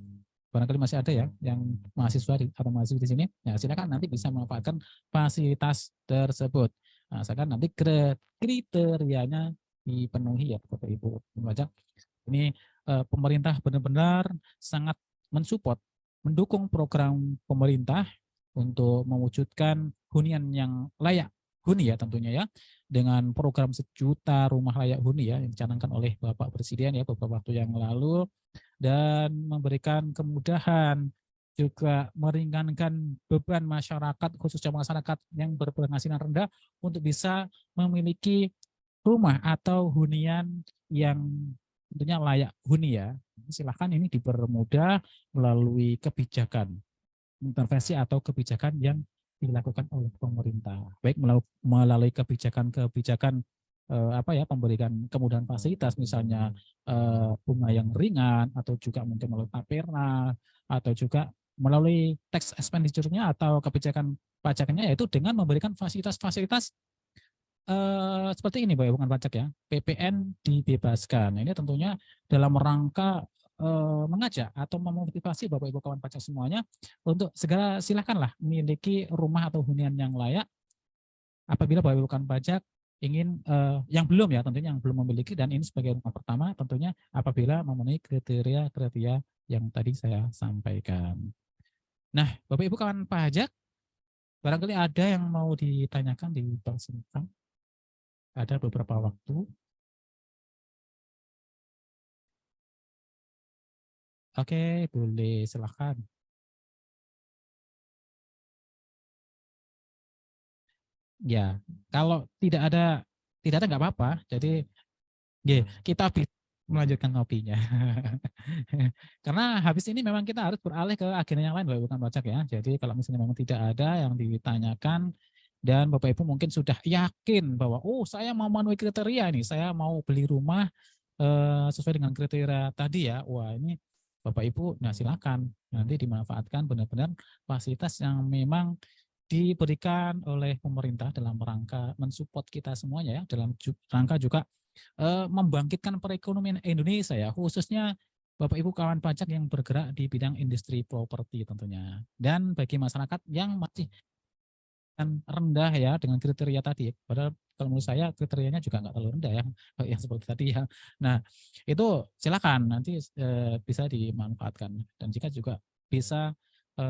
barangkali masih ada ya yang mahasiswa atau mahasiswa di sini, ya silakan nanti bisa memanfaatkan fasilitas tersebut. Nah, asalkan nanti kriterianya dipenuhi ya Bapak Ibu pajak. Ini pemerintah benar-benar sangat mensupport, mendukung program pemerintah untuk mewujudkan hunian yang layak huni ya tentunya ya, dengan program 1 juta rumah layak huni ya yang dicanangkan oleh Bapak Presiden ya beberapa waktu yang lalu, dan memberikan kemudahan juga meringankan beban masyarakat, khususnya masyarakat yang berpenghasilan rendah untuk bisa memiliki rumah atau hunian yang tentunya layak huni ya. Silahkan ini dipermudah melalui kebijakan intervensi atau kebijakan yang dilakukan oleh pemerintah, baik melalui kebijakan pemberikan kemudahan fasilitas, misalnya bunga yang ringan, atau juga mungkin melalui tapera, atau juga melalui tax expenditure-nya atau kebijakan pajaknya, yaitu dengan memberikan fasilitas-fasilitas seperti ini Bapak Ibu pajak ya, PPN dibebaskan. Ini tentunya dalam rangka mengajak atau memotivasi Bapak Ibu kawan pajak semuanya untuk segera silakanlah memiliki rumah atau hunian yang layak apabila Bapak Ibu kawan pajak ingin yang belum ya, tentunya yang belum memiliki, dan ini sebagai rumah pertama tentunya apabila memenuhi kriteria yang tadi saya sampaikan. Nah, Bapak Ibu kawan pajak, barangkali ada yang mau ditanyakan di persidangan. Ada beberapa waktu. Oke, boleh silahkan. Ya, kalau tidak ada nggak apa-apa. Jadi kita melanjutkan kopinya. Karena habis ini memang kita harus beralih ke agenda yang lain, Bapak Ibu kan pajak ya. Jadi kalau misalnya memang tidak ada yang ditanyakan dan Bapak Ibu mungkin sudah yakin bahwa saya mau memenuhi kriteria nih, saya mau beli rumah sesuai dengan kriteria tadi ya. Wah, ini Bapak Ibu, nah silakan nanti dimanfaatkan benar-benar fasilitas yang memang diberikan oleh pemerintah dalam rangka mensupport kita semuanya ya, dalam rangka juga membangkitkan perekonomian Indonesia ya, khususnya Bapak Ibu kawan pajak yang bergerak di bidang industri properti tentunya. Dan bagi masyarakat yang masih rendah ya dengan kriteria tadi, padahal kalau menurut saya kriterianya juga nggak terlalu rendah ya, yang seperti tadi ya. Nah itu silakan nanti bisa dimanfaatkan, dan jika juga bisa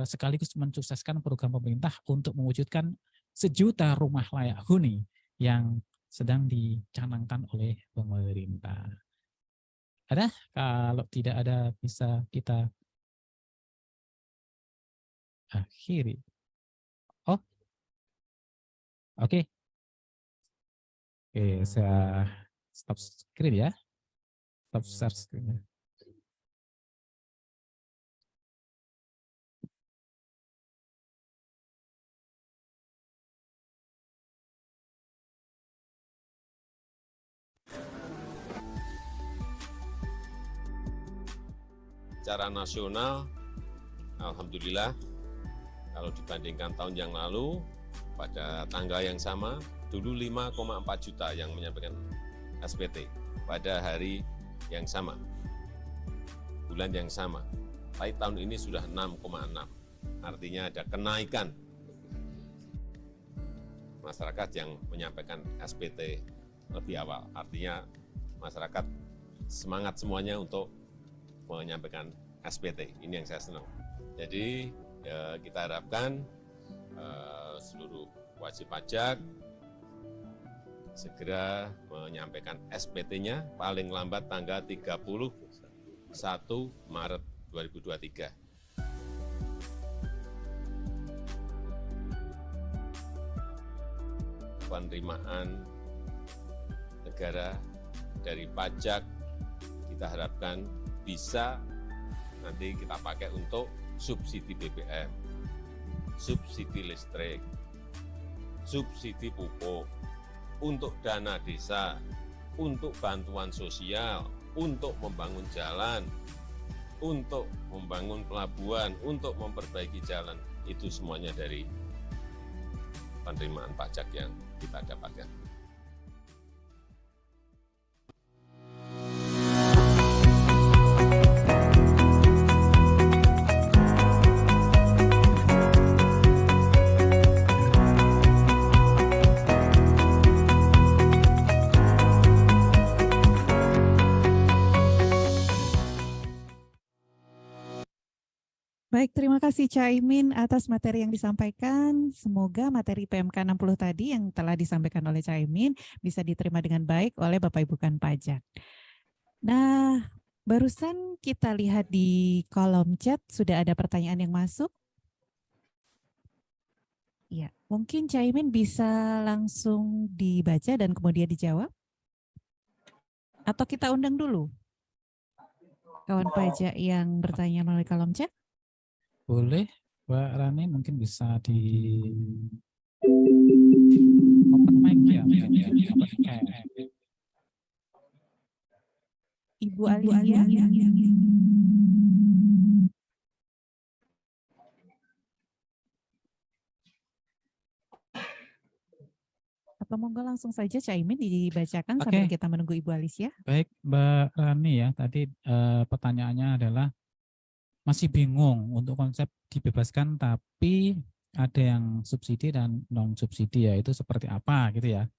sekaligus mensukseskan program pemerintah untuk mewujudkan 1 juta rumah layak huni yang sedang dicanangkan oleh pemerintah. Ada? Kalau tidak ada bisa kita akhiri. Oh, oke. Oke, saya stop screen ya. Stop share screen. Secara nasional, alhamdulillah, kalau dibandingkan tahun yang lalu, pada tanggal yang sama, dulu 5,4 juta yang menyampaikan SPT pada hari yang sama, bulan yang sama. Tapi tahun ini sudah 6,6, artinya ada kenaikan masyarakat yang menyampaikan SPT lebih awal. Artinya masyarakat semangat semuanya untuk menyampaikan SPT. Ini yang saya senang. Jadi kita harapkan seluruh wajib pajak segera menyampaikan SPT-nya paling lambat tanggal 31 Maret 2023. Penerimaan negara dari pajak kita harapkan bisa nanti kita pakai untuk subsidi BBM, subsidi listrik, subsidi pupuk, untuk dana desa, untuk bantuan sosial, untuk membangun jalan, untuk membangun pelabuhan, untuk memperbaiki jalan. Itu semuanya dari penerimaan pajak yang kita dapatkan. Baik, terima kasih Caimin atas materi yang disampaikan. Semoga materi PMK 60 tadi yang telah disampaikan oleh Caimin bisa diterima dengan baik oleh Bapak Ibu kan pajak. Nah, barusan kita lihat di kolom chat sudah ada pertanyaan yang masuk. Ya, mungkin Caimin bisa langsung dibaca dan kemudian dijawab. Atau kita undang dulu kawan pajak yang bertanya melalui kolom chat. Boleh, Mbak Rani mungkin bisa di open mic ya. Ibu Alia. Atau monggo langsung saja Caimin dibacakan sambil kita menunggu Ibu Alicia. Baik, Mbak Rani ya, tadi pertanyaannya adalah masih bingung untuk konsep dibebaskan tapi ada yang subsidi dan non subsidi ya, itu seperti apa gitu ya.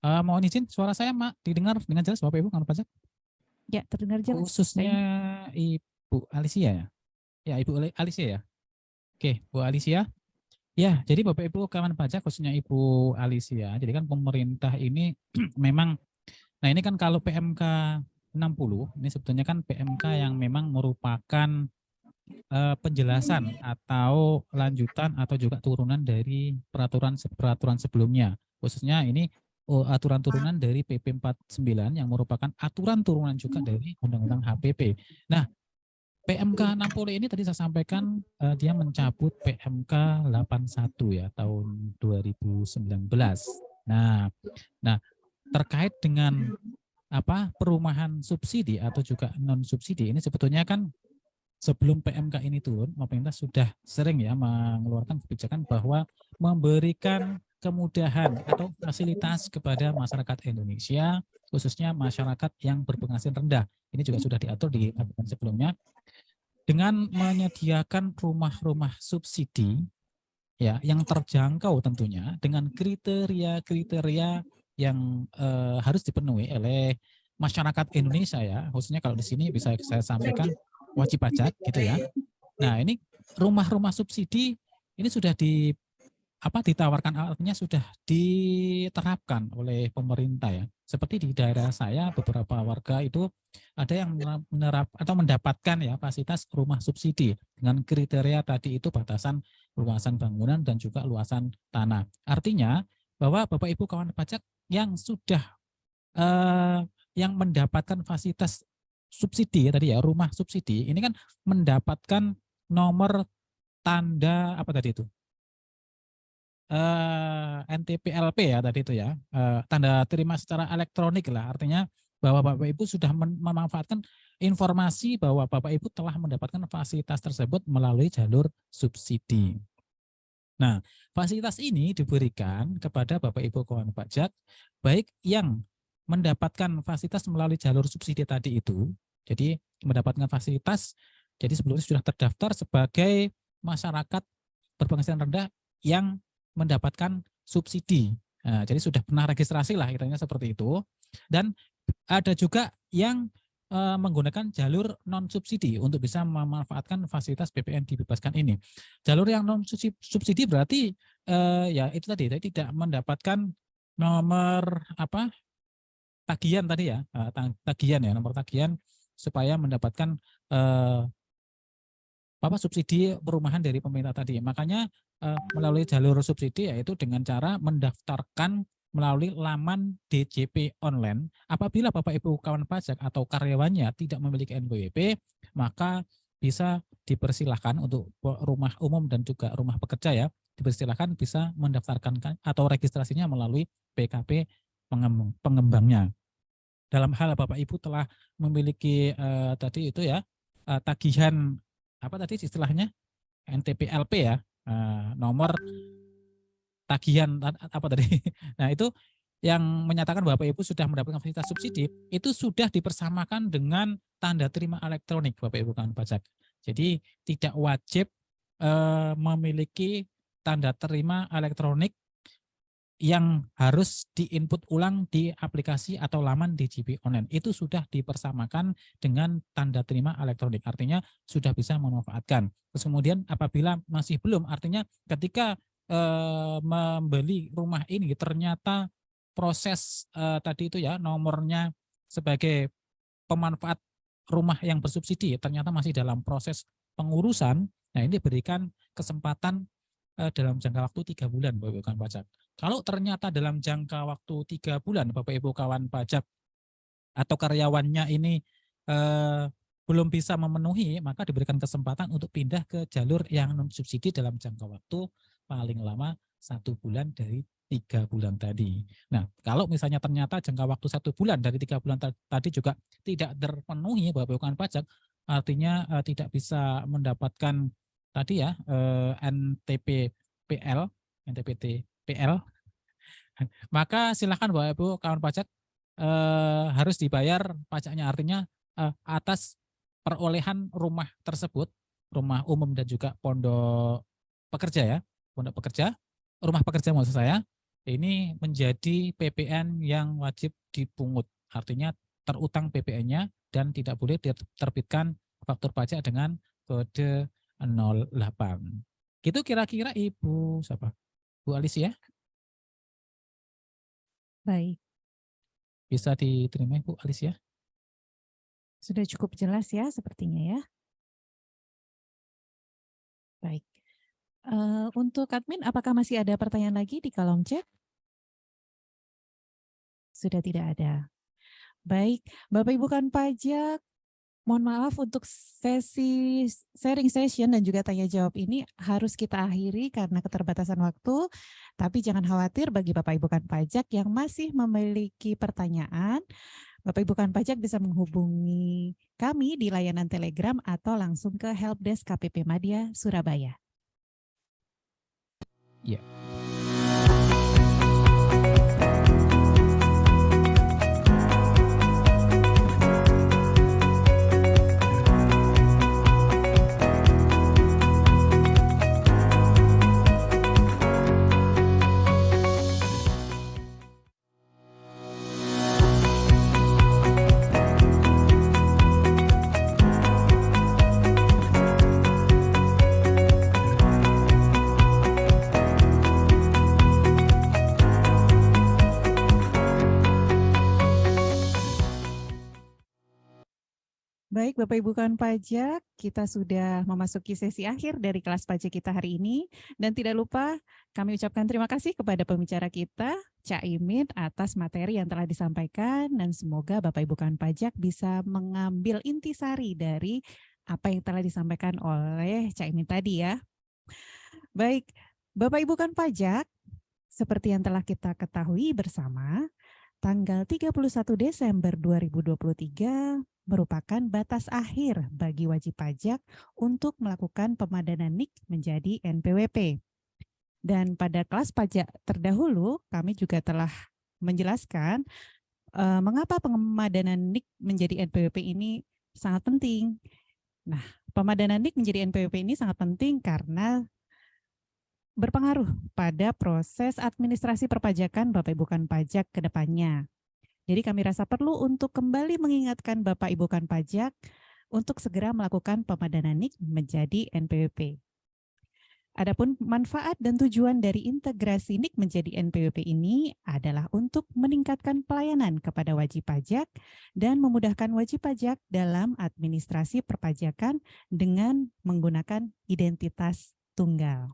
Mohon izin suara saya didengar dengan jelas Bapak Ibu kan pajak? Ya, terdengar jelas. Khususnya Ibu Alicia ya. Ya, Ibu Alicia ya. Oke, Bu Alicia. Ya, jadi Bapak Ibu kawan pajak khususnya Ibu Alicia. Jadi kan pemerintah ini memang, nah ini kan kalau PMK ini sebetulnya kan PMK yang memang merupakan penjelasan atau lanjutan atau juga turunan dari peraturan sebelumnya. Khususnya ini aturan turunan dari PP 49 yang merupakan aturan turunan juga dari Undang-Undang HPP. Nah, PMK 60 ini tadi saya sampaikan dia mencabut PMK 81 ya tahun 2019. Nah, terkait dengan perumahan subsidi atau juga non subsidi ini sebetulnya kan sebelum PMK ini turun, pemerintah sudah sering ya mengeluarkan kebijakan bahwa memberikan kemudahan atau fasilitas kepada masyarakat Indonesia, khususnya masyarakat yang berpenghasilan rendah. Ini juga sudah diatur di aturan sebelumnya dengan menyediakan rumah-rumah subsidi ya yang terjangkau tentunya dengan kriteria-kriteria yang harus dipenuhi oleh masyarakat Indonesia ya, khususnya kalau di sini bisa saya sampaikan wajib pajak gitu ya. Nah, ini rumah-rumah subsidi ini sudah ditawarkan, artinya sudah diterapkan oleh pemerintah ya. Seperti di daerah saya beberapa warga itu ada yang mendapatkan ya fasilitas rumah subsidi dengan kriteria tadi itu batasan luasan bangunan dan juga luasan tanah. Artinya bahwa Bapak Ibu kawan pajak yang sudah yang mendapatkan fasilitas subsidi tadi ya, rumah subsidi ini kan mendapatkan nomor tanda apa tadi itu? NTPLP ya tadi itu ya, tanda terima secara elektronik lah, artinya bahwa Bapak Ibu sudah memanfaatkan informasi bahwa Bapak Ibu telah mendapatkan fasilitas tersebut melalui jalur subsidi. Nah, fasilitas ini diberikan kepada Bapak Ibu kawan pajak baik yang mendapatkan fasilitas melalui jalur subsidi tadi itu, jadi mendapatkan fasilitas, jadi sebelumnya sudah terdaftar sebagai masyarakat berpenghasilan rendah yang mendapatkan subsidi. Nah, jadi sudah pernah registrasi lah, kiranya seperti itu. Dan ada juga yang menggunakan jalur non subsidi untuk bisa memanfaatkan fasilitas BPN dibebaskan ini. Jalur yang non subsidi berarti ya itu tadi tidak mendapatkan nomor tagihan tadi ya, tagihan ya, nomor tagihan supaya mendapatkan subsidi perumahan dari pemerintah tadi. Makanya melalui jalur subsidi yaitu dengan cara mendaftarkan melalui laman DJP online. Apabila Bapak Ibu kawan pajak atau karyawannya tidak memiliki NPWP, maka bisa dipersilahkan untuk rumah umum dan juga rumah pekerja ya, dipersilahkan bisa mendaftarkan atau registrasinya melalui PKP pengembangnya. Dalam hal Bapak Ibu telah memiliki tadi itu ya, tagihan apa tadi istilahnya NTPLP ya, nomor tagihan apa tadi. Nah, itu yang menyatakan Bapak Ibu sudah mendapatkan fasilitas subsidi itu sudah dipersamakan dengan tanda terima elektronik Bapak Ibu kawan pajak. Jadi tidak wajib memiliki tanda terima elektronik yang harus diinput ulang di aplikasi atau laman DJP online. Itu sudah dipersamakan dengan tanda terima elektronik, artinya sudah bisa memanfaatkan. Terus kemudian apabila masih belum, artinya ketika membeli rumah ini ternyata proses tadi itu ya, nomornya sebagai pemanfaat rumah yang bersubsidi ternyata masih dalam proses pengurusan. Nah, ini diberikan kesempatan dalam jangka waktu 3 bulan Bapak Ibu kawan pajak. Kalau ternyata dalam jangka waktu 3 bulan Bapak Ibu kawan pajak atau karyawannya ini belum bisa memenuhi, maka diberikan kesempatan untuk pindah ke jalur yang non subsidi dalam jangka waktu paling lama 1 bulan dari 3 bulan tadi. Nah, kalau misalnya ternyata jangka waktu 1 bulan dari 3 bulan tadi juga tidak terpenuhi Bapak Ibu kawan pajak, artinya tidak bisa mendapatkan tadi ya NTPPL, maka silakan Bapak Ibu kawan pajak harus dibayar pajaknya, artinya atas perolehan rumah tersebut, rumah umum dan juga pondok pekerja ya, pondok pekerja, rumah pekerja maksud saya, ini menjadi PPN yang wajib dipungut, artinya terutang PPN-nya dan tidak boleh diterbitkan faktur pajak dengan kode 08. Gitu kira-kira Ibu siapa? Bu Alicia? Baik. Bisa diterima Bu Alicia? Sudah cukup jelas ya sepertinya ya. Baik. Untuk admin, apakah masih ada pertanyaan lagi di kolom chat? Sudah tidak ada. Baik, Bapak Ibu kan pajak, mohon maaf untuk sesi sharing session dan juga tanya jawab ini harus kita akhiri karena keterbatasan waktu. Tapi jangan khawatir bagi Bapak Ibu kan pajak yang masih memiliki pertanyaan, Bapak Ibu kan pajak bisa menghubungi kami di layanan Telegram atau langsung ke Helpdesk KPP Madya Surabaya. Ya. Baik, Bapak Ibu kawan pajak, kita sudah memasuki sesi akhir dari kelas pajak kita hari ini. Dan tidak lupa kami ucapkan terima kasih kepada pembicara kita, Cak Imin, atas materi yang telah disampaikan. Dan semoga Bapak Ibu kawan pajak bisa mengambil intisari dari apa yang telah disampaikan oleh Cak Imin tadi ya. Baik, Bapak Ibu kawan pajak, seperti yang telah kita ketahui bersama, tanggal 31 Desember 2023 merupakan batas akhir bagi wajib pajak untuk melakukan pemadanan NIK menjadi NPWP. Dan pada kelas pajak terdahulu kami juga telah menjelaskan mengapa pemadanan NIK menjadi NPWP ini sangat penting. Nah, pemadanan NIK menjadi NPWP ini sangat penting karena berpengaruh pada proses administrasi perpajakan Bapak Ibu kan pajak ke depannya. Jadi kami rasa perlu untuk kembali mengingatkan Bapak Ibu kan pajak untuk segera melakukan pemadanan NIK menjadi NPWP. Adapun manfaat dan tujuan dari integrasi NIK menjadi NPWP ini adalah untuk meningkatkan pelayanan kepada wajib pajak dan memudahkan wajib pajak dalam administrasi perpajakan dengan menggunakan identitas tunggal.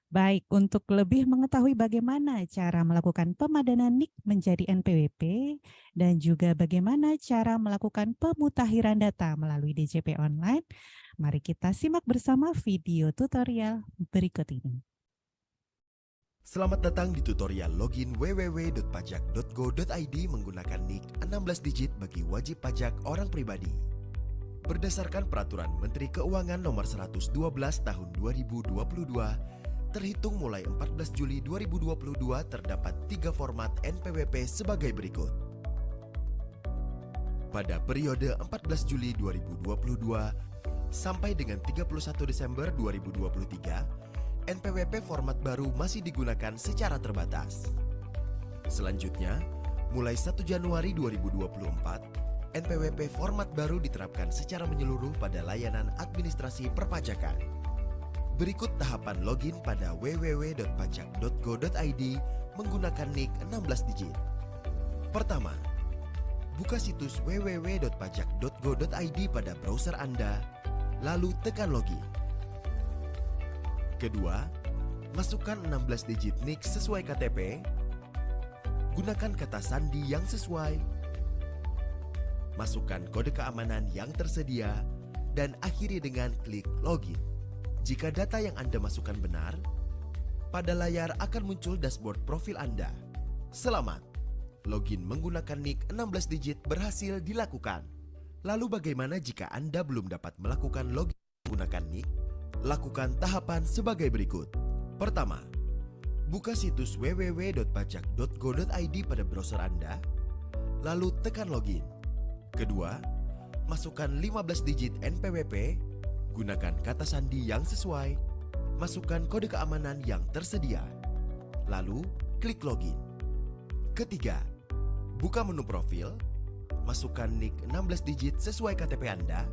Baik, untuk lebih mengetahui bagaimana cara melakukan pemadanan NIK menjadi NPWP dan juga bagaimana cara melakukan pemutakhiran data melalui DJP online, mari kita simak bersama video tutorial berikut ini. Selamat datang di tutorial login www.pajak.go.id menggunakan NIK 16 digit bagi wajib pajak orang pribadi. Berdasarkan Peraturan Menteri Keuangan Nomor 112 Tahun 2022, terhitung mulai 14 Juli 2022 terdapat 3 format NPWP sebagai berikut. Pada periode 14 Juli 2022 sampai dengan 31 Desember 2023, NPWP format baru masih digunakan secara terbatas. Selanjutnya, mulai 1 Januari 2024, NPWP format baru diterapkan secara menyeluruh pada layanan administrasi perpajakan. Berikut tahapan login pada www.pajak.go.id menggunakan NIK 16 digit. Pertama, buka situs www.pajak.go.id pada browser Anda, lalu tekan login. Kedua, masukkan 16 digit NIK sesuai KTP, gunakan kata sandi yang sesuai, masukkan kode keamanan yang tersedia, dan akhiri dengan klik login. Jika data yang Anda masukkan benar, pada layar akan muncul dashboard profil Anda. Selamat, login menggunakan NIK 16 digit berhasil dilakukan. Lalu bagaimana jika Anda belum dapat melakukan login menggunakan NIK? Lakukan tahapan sebagai berikut. Pertama, buka situs www.pajak.go.id pada browser Anda, lalu tekan login. Kedua, masukkan 15 digit NPWP, gunakan kata sandi yang sesuai, masukkan kode keamanan yang tersedia, lalu klik login. Ketiga, buka menu profil, masukkan NIK 16 digit sesuai KTP Anda,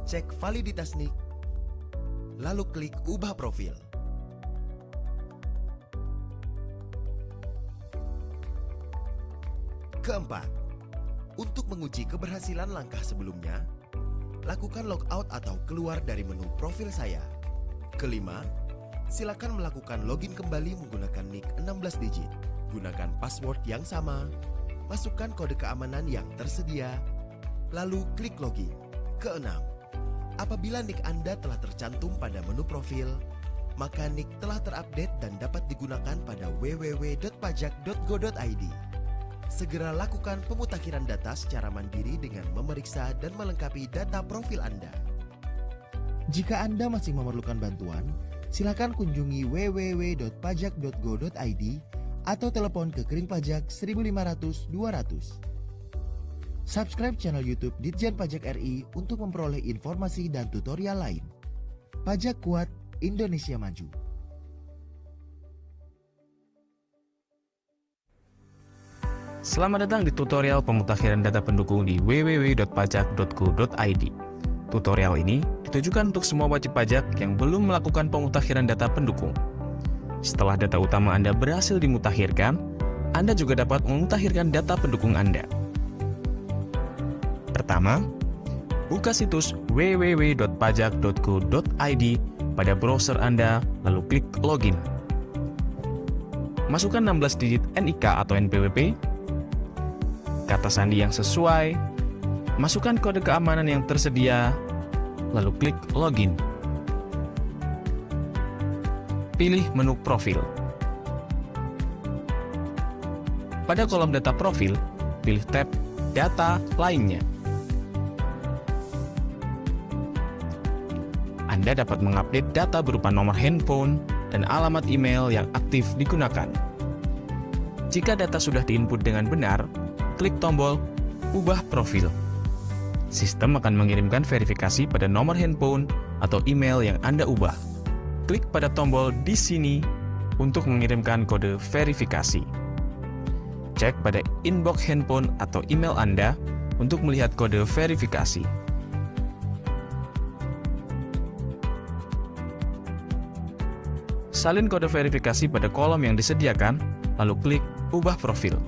cek validitas NIK, lalu klik ubah profil. Keempat, untuk menguji keberhasilan langkah sebelumnya, lakukan logout atau keluar dari menu profil saya. Kelima, silakan melakukan login kembali menggunakan NIK 16 digit. Gunakan password yang sama, masukkan kode keamanan yang tersedia, lalu klik login. Keenam, apabila NIK Anda telah tercantum pada menu profil, maka NIK telah terupdate dan dapat digunakan pada www.pajak.go.id. Segera lakukan pemutakhiran data secara mandiri dengan memeriksa dan melengkapi data profil Anda. Jika Anda masih memerlukan bantuan, silakan kunjungi www.pajak.go.id atau telepon ke Kering Pajak 1500 200. Subscribe channel YouTube Ditjen Pajak RI untuk memperoleh informasi dan tutorial lain. Pajak kuat, Indonesia maju. Selamat datang di tutorial pemutakhiran data pendukung di www.pajak.go.id. Tutorial ini ditujukan untuk semua wajib pajak yang belum melakukan pemutakhiran data pendukung. Setelah data utama Anda berhasil dimutakhirkan, Anda juga dapat memutakhirkan data pendukung Anda. Pertama, buka situs www.pajak.go.id pada browser Anda, lalu klik login. Masukkan 16 digit NIK atau NPWP, kata sandi yang sesuai, masukkan kode keamanan yang tersedia, lalu klik login. Pilih menu profil. Pada kolom data profil, pilih tab data lainnya. Anda dapat mengupdate data berupa nomor handphone dan alamat email yang aktif digunakan. Jika data sudah diinput dengan benar, klik tombol Ubah Profil. Sistem akan mengirimkan verifikasi pada nomor handphone atau email yang Anda ubah. Klik pada tombol di sini untuk mengirimkan kode verifikasi. Cek pada inbox handphone atau email Anda untuk melihat kode verifikasi. Salin kode verifikasi pada kolom yang disediakan, lalu klik Ubah Profil.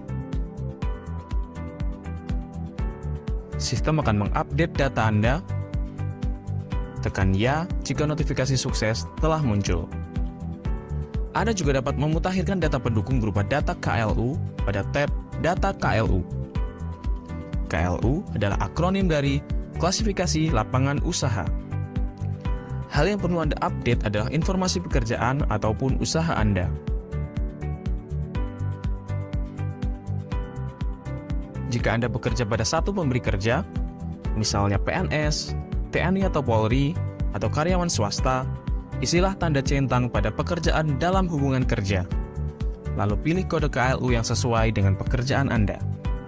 Sistem akan mengupdate data Anda. Tekan ya jika notifikasi sukses telah muncul. Anda juga dapat memutakhirkan data pendukung berupa data KLU pada tab Data KLU. KLU adalah akronim dari Klasifikasi Lapangan Usaha. Hal yang perlu Anda update adalah informasi pekerjaan ataupun usaha Anda. Jika Anda bekerja pada satu pemberi kerja, misalnya PNS, TNI atau Polri, atau karyawan swasta, isilah tanda centang pada pekerjaan dalam hubungan kerja. Lalu pilih kode KLU yang sesuai dengan pekerjaan Anda.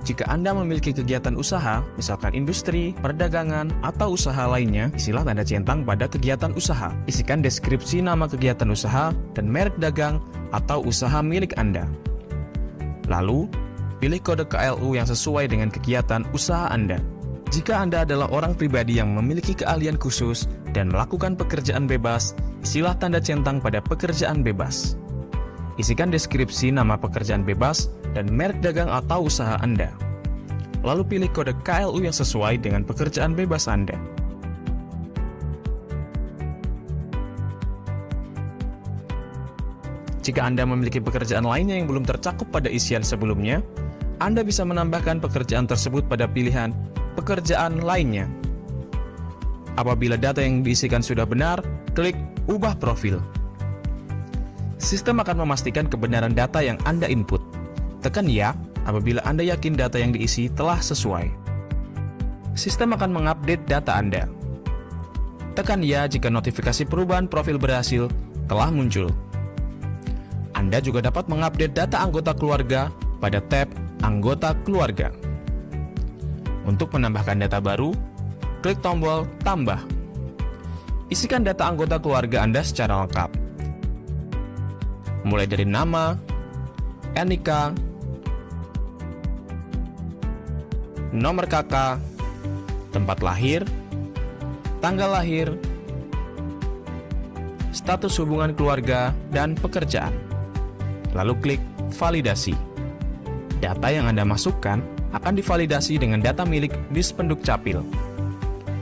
Jika Anda memiliki kegiatan usaha, misalkan industri, perdagangan, atau usaha lainnya, isilah tanda centang pada kegiatan usaha. Isikan deskripsi nama kegiatan usaha dan merek dagang atau usaha milik Anda. Lalu, pilih kode KLU yang sesuai dengan kegiatan usaha Anda. Jika Anda adalah orang pribadi yang memiliki keahlian khusus dan melakukan pekerjaan bebas, isilah tanda centang pada pekerjaan bebas. Isikan deskripsi nama pekerjaan bebas dan merek dagang atau usaha Anda. Lalu pilih kode KLU yang sesuai dengan pekerjaan bebas Anda. Jika Anda memiliki pekerjaan lainnya yang belum tercakup pada isian sebelumnya, Anda bisa menambahkan pekerjaan tersebut pada pilihan pekerjaan lainnya. Apabila data yang diisikan sudah benar, klik Ubah Profil. Sistem akan memastikan kebenaran data yang Anda input. Tekan ya apabila Anda yakin data yang diisi telah sesuai. Sistem akan mengupdate data Anda. Tekan ya jika notifikasi perubahan profil berhasil telah muncul. Anda juga dapat mengupdate data anggota keluarga pada tab Anggota Keluarga. Untuk menambahkan data baru, klik tombol Tambah. Isikan data anggota keluarga Anda secara lengkap, mulai dari nama, NIK, nomor KK, tempat lahir, tanggal lahir, status hubungan keluarga, dan pekerjaan. Lalu klik Validasi. Data yang Anda masukkan akan divalidasi dengan data milik Dispenduk Capil.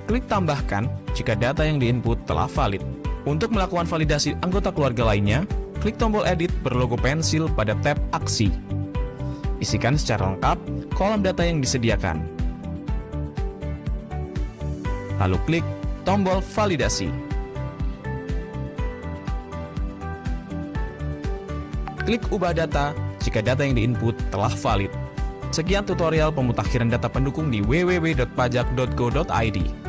Klik tambahkan jika data yang diinput telah valid. Untuk melakukan validasi anggota keluarga lainnya, klik tombol edit berlogo pensil pada tab aksi. Isikan secara lengkap kolom data yang disediakan. Lalu klik tombol validasi. Klik ubah data jika data yang diinput telah valid. Sekian tutorial pemutakhiran data pendukung di www.pajak.go.id.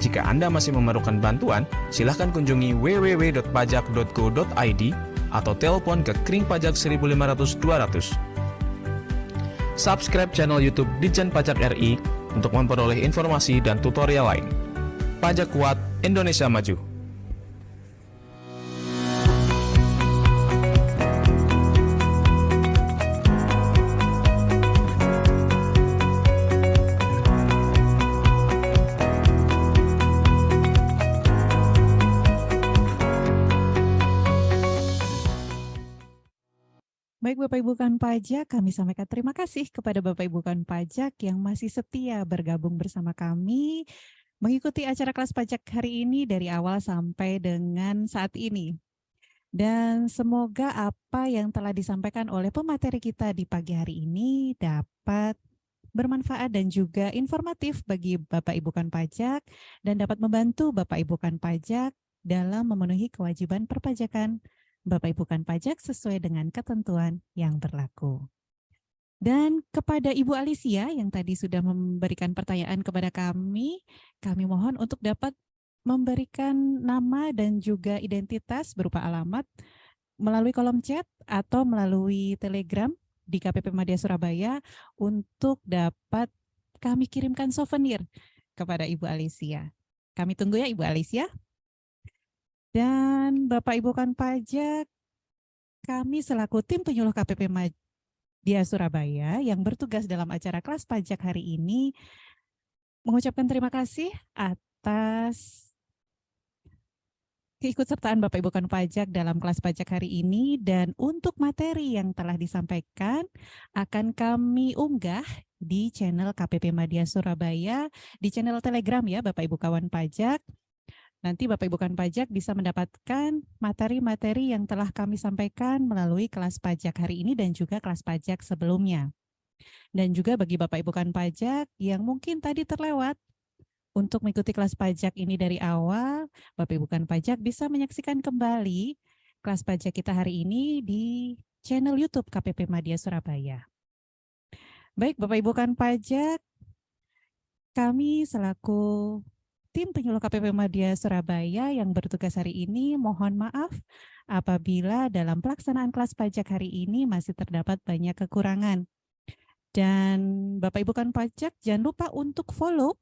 Jika Anda masih memerlukan bantuan, silakan kunjungi www.pajak.go.id atau telepon ke Kring Pajak 1500 200. Subscribe channel YouTube Ditjen Pajak RI untuk memperoleh informasi dan tutorial lain. Pajak Kuat, Indonesia Maju. Baik Bapak Ibu Kawan Pajak, kami sampaikan terima kasih kepada Bapak Ibu Kawan Pajak yang masih setia bergabung bersama kami mengikuti acara kelas pajak hari ini dari awal sampai dengan saat ini. Dan semoga apa yang telah disampaikan oleh pemateri kita di pagi hari ini dapat bermanfaat dan juga informatif bagi Bapak Ibu Kawan Pajak dan dapat membantu Bapak Ibu Kawan Pajak dalam memenuhi kewajiban perpajakan Bapak Ibu Kawan Pajak sesuai dengan ketentuan yang berlaku. Dan kepada Ibu Alicia yang tadi sudah memberikan pertanyaan kepada kami mohon untuk dapat memberikan nama dan juga identitas berupa alamat melalui kolom chat atau melalui Telegram di KPP Madya Surabaya untuk dapat kami kirimkan souvenir kepada Ibu Alicia. Kami tunggu ya Ibu Alicia. Dan Bapak Ibu Kawan Pajak, kami selaku tim penyuluh KPP Madya Surabaya yang bertugas dalam acara kelas pajak hari ini mengucapkan terima kasih atas keikutsertaan Bapak Ibu Kawan Pajak dalam kelas pajak hari ini, dan untuk materi yang telah disampaikan akan kami unggah di channel KPP Madya Surabaya, di channel Telegram ya Bapak Ibu Kawan Pajak. Nanti Bapak Ibu Kawan Pajak bisa mendapatkan materi-materi yang telah kami sampaikan melalui kelas pajak hari ini dan juga kelas pajak sebelumnya. Dan juga bagi Bapak Ibu Kawan Pajak yang mungkin tadi terlewat untuk mengikuti kelas pajak ini dari awal, Bapak Ibu Kawan Pajak bisa menyaksikan kembali kelas pajak kita hari ini di channel YouTube KPP Madya Surabaya. Baik Bapak Ibu Kawan Pajak, kami selaku tim penyuluh KPP Madya Surabaya yang bertugas hari ini mohon maaf apabila dalam pelaksanaan kelas pajak hari ini masih terdapat banyak kekurangan. Dan Bapak Ibu Kawan Pajak jangan lupa untuk follow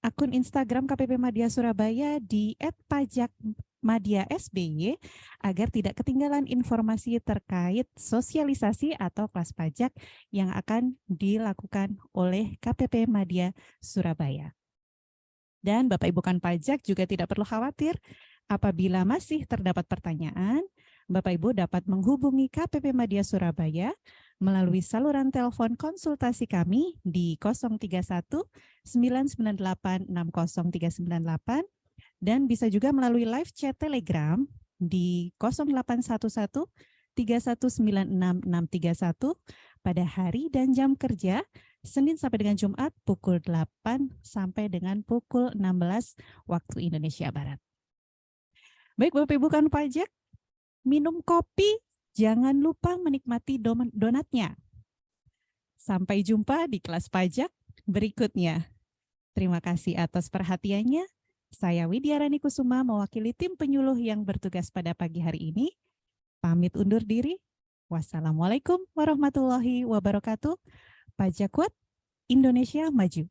akun Instagram KPP Madya Surabaya di @pajakmadyasby agar tidak ketinggalan informasi terkait sosialisasi atau kelas pajak yang akan dilakukan oleh KPP Madya Surabaya. Dan Bapak Ibu Kawan Pajak juga tidak perlu khawatir apabila masih terdapat pertanyaan, Bapak Ibu dapat menghubungi KPP Madya Surabaya melalui saluran telepon konsultasi kami di 031 998 60398 dan bisa juga melalui live chat Telegram di 0811 3196 631 pada hari dan jam kerja Senin sampai dengan Jumat pukul 8 sampai dengan pukul 16 waktu Indonesia Barat. Baik Bapak Ibu Kawan Pajak, minum kopi, jangan lupa menikmati donatnya. Sampai jumpa di kelas pajak berikutnya. Terima kasih atas perhatiannya. Saya Widya Rani Kusuma mewakili tim penyuluh yang bertugas pada pagi hari ini. Pamit undur diri. Wassalamualaikum warahmatullahi wabarakatuh. Pajak Kuat, Indonesia Maju.